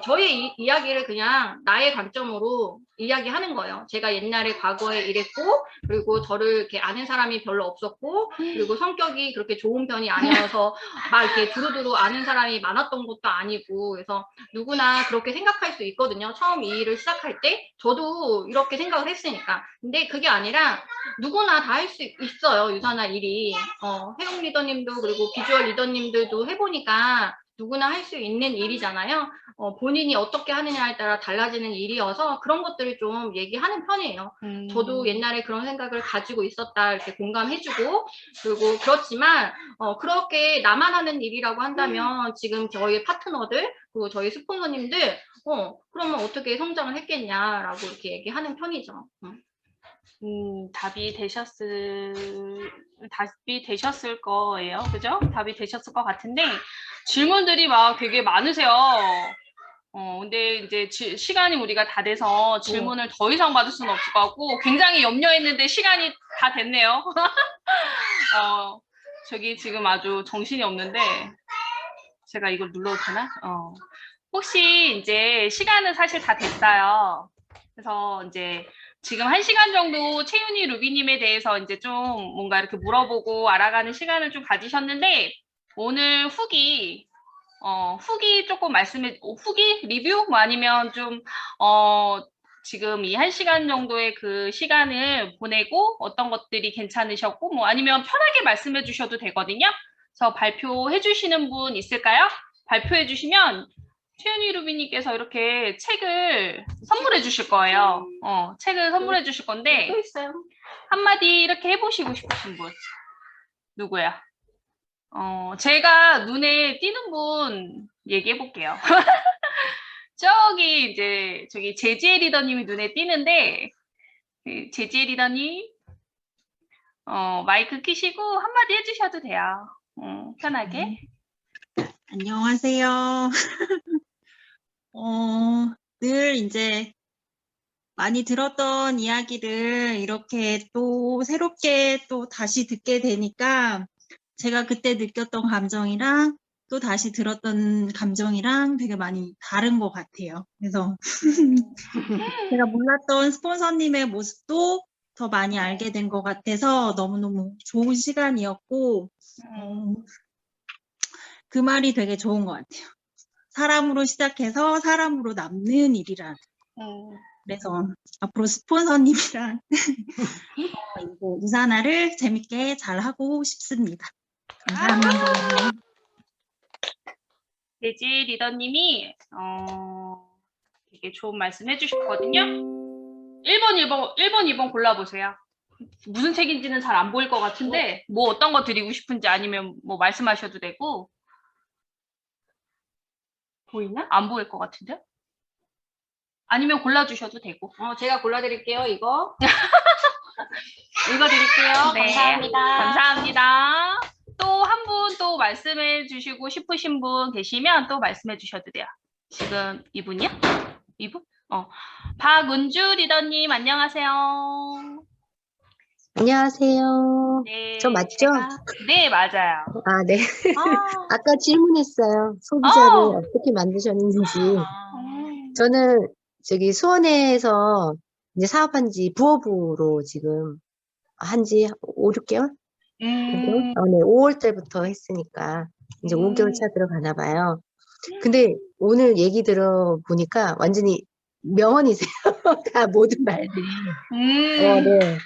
저의 이야기를 그냥 나의 관점으로 이야기하는 거예요. 제가 옛날에 과거에 이랬고, 그리고 저를 이렇게 아는 사람이 별로 없었고, 그리고 성격이 그렇게 좋은 편이 아니어서 막 이렇게 두루두루 아는 사람이 많았던 것도 아니고, 그래서 누구나 그렇게 생각할 수 있거든요. 처음 이 일을 시작할 때 저도 이렇게 생각을 했으니까. 근데 그게 아니라 누구나 다 할 수 있어요. 유산화 일이. 혜영 리더님도 그리고 비주얼 리더님들도 해보니까 누구나 할 수 있는 일이잖아요. 본인이 어떻게 하느냐에 따라 달라지는 일이어서 그런 것들을 좀 얘기하는 편이에요. 저도 옛날에 그런 생각을 가지고 있었다 이렇게 공감해주고, 그리고 그렇지만 그렇게 나만 하는 일이라고 한다면 지금 저희 파트너들 그리고 저희 스폰서님들 그러면 어떻게 성장을 했겠냐라고 이렇게 얘기하는 편이죠. 답이 되셨을 거예요. 그죠? 답이 되셨을 것 같은데, 질문들이 막 되게 많으세요. 근데 이제 시간이 우리가 다 돼서 질문을 더 이상 받을 수는 없을 것 같고, 굉장히 염려했는데 시간이 다 됐네요. 저기 지금 아주 정신이 없는데, 제가 이걸 눌러도 되나? 혹시 이제 시간은 사실 다 됐어요. 그래서 이제 지금 1시간 정도 채윤이 루비님에 대해서 이제 좀 뭔가 이렇게 물어보고 알아가는 시간을 좀 가지셨는데, 오늘 후기 조금 후기? 리뷰? 뭐 아니면 좀, 지금 이 1시간 정도의 그 시간을 보내고 어떤 것들이 괜찮으셨고, 뭐 아니면 편하게 말씀해 주셔도 되거든요. 그래서 발표해 주시는 분 있을까요? 발표해 주시면 최윤희 루비님께서 이렇게 책을 선물해 주실 거예요. 책을 선물해 주실 건데, 또 있어요. 한마디 이렇게 해보시고 싶으신 분. 누구야? 제가 눈에 띄는 분 얘기해 볼게요. 저기 제지혜 리더님이 눈에 띄는데, 제지혜 리더님, 마이크 켜시고 한마디 해주셔도 돼요. 편하게. 안녕하세요. 늘 이제 많이 들었던 이야기를 이렇게 또 새롭게 또 다시 듣게 되니까 제가 그때 느꼈던 감정이랑 또 다시 들었던 감정이랑 되게 많이 다른 것 같아요. 그래서 제가 몰랐던 스폰서님의 모습도 더 많이 알게 된 것 같아서 너무너무 좋은 시간이었고, 그 말이 되게 좋은 것 같아요. 사람으로 시작해서 사람으로 남는 일이라. 그래서 앞으로 스폰서님이랑 유산화를 재밌게 잘 하고 싶습니다. 감사합니다. 제지 리더님이 되게 좋은 말씀 해주셨거든요. 1번, 2번 골라보세요. 무슨 책인지는 잘 안 보일 것 같은데 뭐 어떤 거 드리고 싶은지 아니면 뭐 말씀하셔도 되고. 보이나? 안 보일 것 같은데? 아니면 골라주셔도 되고. 제가 골라드릴게요. 이거. 이거 드릴게요. 네, 감사합니다. 감사합니다. 또 한 분 또 말씀해 주시고 싶으신 분 계시면 또 말씀해 주셔도 돼요. 지금 이분이요? 이분? 박은주 리더님 안녕하세요. 안녕하세요. 네, 저 맞죠? 네, 맞아요. 아, 네. 아까 질문했어요. 소비자를 어떻게 만드셨는지. 저는 저기 수원에서 이제 사업한 지 부업으로 지금 한 지 5, 6개월? 네, 5월 때부터 했으니까 이제 5개월 차 들어가나 봐요. 근데 오늘 얘기 들어보니까 완전히 명언이세요. 다 모든 말들이. 네.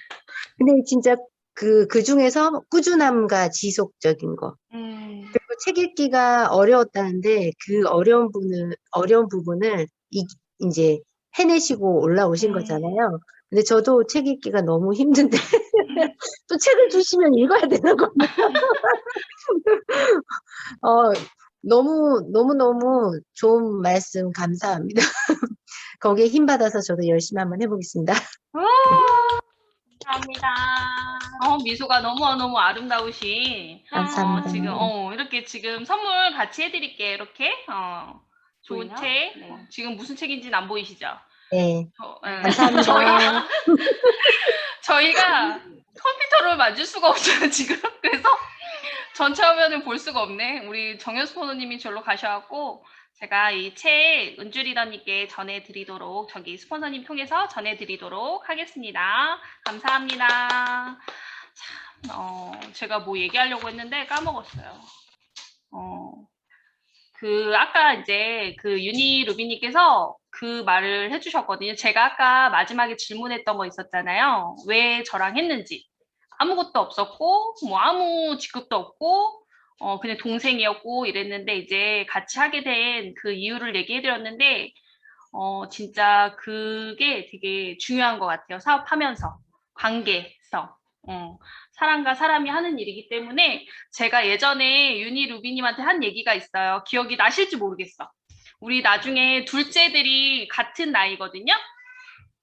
근데 진짜 그 중에서 꾸준함과 지속적인 거. 그리고 책 읽기가 어려웠다는데 그 어려운 부분을 이제 해내시고 올라오신 거잖아요. 근데 저도 책 읽기가 너무 힘든데 또 책을 주시면 읽어야 되는 겁니다. 너무 좋은 말씀 감사합니다. 거기에 힘 받아서 저도 열심히 한번 해보겠습니다. 감사합니다. 미소가 너무 아름다우신. 감사합니다. 지금 이렇게 지금 선물 같이 해드릴게요. 이렇게 좋은 보이나? 책. 네. 지금 무슨 책인지는 안 보이시죠? 네, 네. 감사합니다. 저희가 컴퓨터를 만질 수가 없어요, 지금. 그래서 전체 화면을 볼 수가 없네. 우리 정현 스포너님이 절로 가셔갖고 제가 이 책 은주 리더님께 전해드리도록 저기 스폰서님 통해서 전해드리도록 하겠습니다. 감사합니다. 참, 제가 뭐 얘기하려고 했는데 까먹었어요. 아까 이제 그 유니 루비님께서 그 말을 해주셨거든요. 제가 아까 마지막에 질문했던 거 있었잖아요. 왜 저랑 했는지. 아무것도 없었고, 뭐 아무 직급도 없고, 그냥 동생이었고 이랬는데 이제 같이 하게 된 그 이유를 얘기해드렸는데, 진짜 그게 되게 중요한 것 같아요. 사업하면서. 관계성. 사람과 사람이 하는 일이기 때문에 제가 예전에 유니 루비님한테 한 얘기가 있어요. 기억이 나실지 모르겠어. 우리 나중에 둘째들이 같은 나이거든요.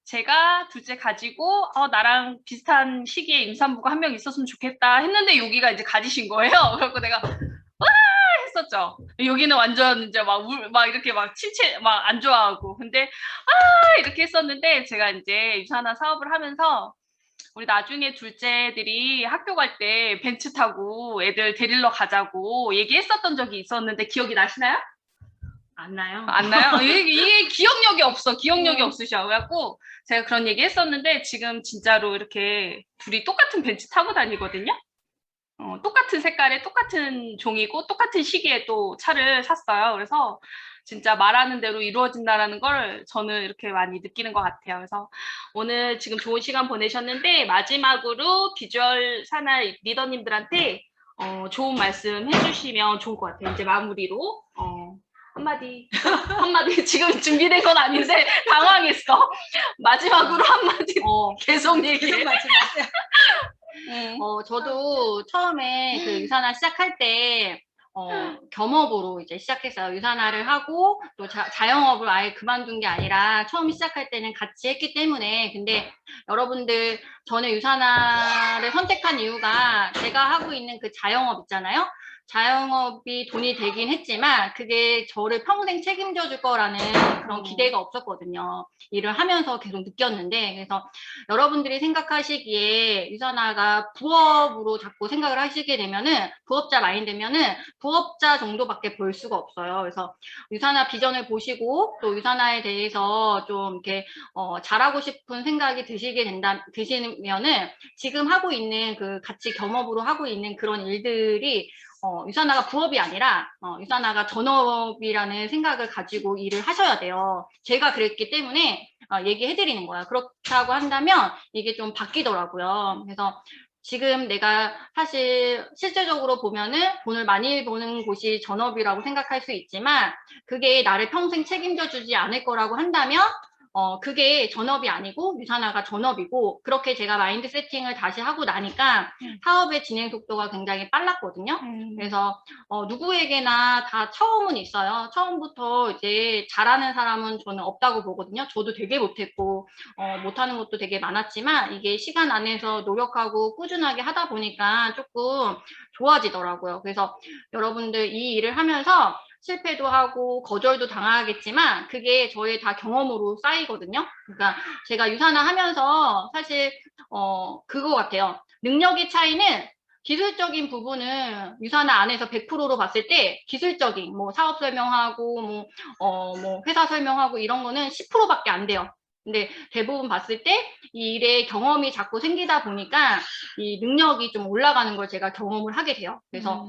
제가 둘째 가지고 나랑 비슷한 시기에 임산부가 한 명 있었으면 좋겠다 했는데 여기가 이제 가지신 거예요. 그래서 내가 와 했었죠. 여기는 완전 이제 막 이렇게 막 침체 막 안 좋아하고 근데 이렇게 했었는데 제가 이제 유산화 사업을 하면서 우리 나중에 둘째들이 학교 갈 때 벤츠 타고 애들 데리러 가자고 얘기했었던 적이 있었는데 기억이 나시나요? 안 나요? 안 나요? 이게 기억력이 없어. 기억력이 없으셔. 그래갖고 제가 그런 얘기 했었는데 지금 진짜로 이렇게 둘이 똑같은 벤츠 타고 다니거든요. 똑같은 색깔에 똑같은 종이고 똑같은 시기에 또 차를 샀어요. 그래서 진짜 말하는 대로 이루어진다라는 걸 저는 이렇게 많이 느끼는 것 같아요. 그래서 오늘 지금 좋은 시간 보내셨는데 마지막으로 비주얼 사날 리더님들한테 좋은 말씀 해주시면 좋을 것 같아요. 이제 마무리로 한마디 지금 준비된 건 아닌데 당황했어. 마지막으로 한마디 계속 얘기해. 저도 처음에 그 유산화 시작할 때 겸업으로 이제 시작했어요. 유산화를 하고 또 자영업을 아예 그만둔 게 아니라 처음 시작할 때는 같이 했기 때문에 근데 여러분들 저는 유산화를 선택한 이유가 제가 하고 있는 그 자영업 있잖아요. 자영업이 돈이 되긴 했지만 그게 저를 평생 책임져 줄 거라는 그런 기대가 없었거든요. 일을 하면서 계속 느꼈는데 그래서 여러분들이 생각하시기에 유산화가 부업으로 자꾸 생각을 하시게 되면은 부업자 마인드면은 부업자 정도밖에 볼 수가 없어요. 그래서 유산화 비전을 보시고 또 유산화에 대해서 좀 이렇게 잘하고 싶은 생각이 드시면은 지금 하고 있는 그 같이 겸업으로 하고 있는 그런 일들이 유산화가 부업이 아니라 유산화가 전업이라는 생각을 가지고 일을 하셔야 돼요. 제가 그랬기 때문에 얘기해드리는 거야. 그렇다고 한다면 이게 좀 바뀌더라고요. 그래서 지금 내가 사실 실제적으로 보면은 돈을 많이 버는 곳이 전업이라고 생각할 수 있지만 그게 나를 평생 책임져 주지 않을 거라고 한다면 그게 전업이 아니고 유산화가 전업이고 그렇게 제가 마인드 세팅을 다시 하고 나니까 사업의 진행 속도가 굉장히 빨랐거든요. 그래서 누구에게나 다 처음은 있어요. 처음부터 이제 잘하는 사람은 저는 없다고 보거든요. 저도 되게 못했고 못하는 것도 되게 많았지만 이게 시간 안에서 노력하고 꾸준하게 하다 보니까 조금 좋아지더라고요. 그래서 여러분들 이 일을 하면서 실패도 하고 거절도 당하겠지만 그게 저의 다 경험으로 쌓이거든요. 그러니까 제가 유산화 하면서 사실 그거 같아요. 능력의 차이는 기술적인 부분은 유산화 안에서 100%로 봤을 때 기술적인 뭐 사업 설명하고 뭐 회사 설명하고 이런 거는 10%밖에 안 돼요. 근데 대부분 봤을 때 이 일에 경험이 자꾸 생기다 보니까 이 능력이 좀 올라가는 걸 제가 경험을 하게 돼요. 그래서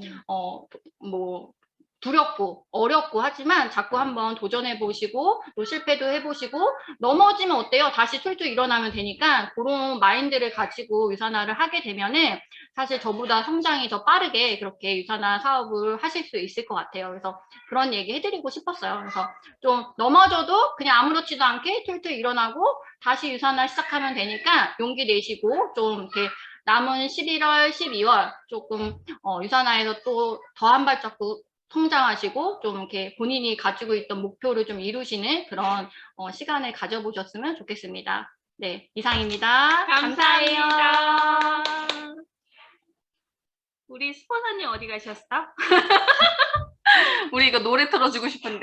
뭐 두렵고 어렵고 하지만 자꾸 한번 도전해 보시고 또 실패도 해보시고 넘어지면 어때요? 다시 툴툴 일어나면 되니까 그런 마인드를 가지고 유산화를 하게 되면은 사실 저보다 성장이 더 빠르게 그렇게 유산화 사업을 하실 수 있을 것 같아요. 그래서 그런 얘기 해드리고 싶었어요. 그래서 좀 넘어져도 그냥 아무렇지도 않게 툴툴 일어나고 다시 유산화 시작하면 되니까 용기 내시고 좀 이렇게 남은 11월, 12월 조금 유산화에서 또 더 한 발자국 성장하시고 좀 이렇게 본인이 가지고 있던 목표를 좀 이루시는 그런 시간을 가져보셨으면 좋겠습니다. 네, 이상입니다. 감사해요. 감사합니다. 우리 스포너님 어디 가셨어? 우리 이거 노래 틀어주고 싶은데.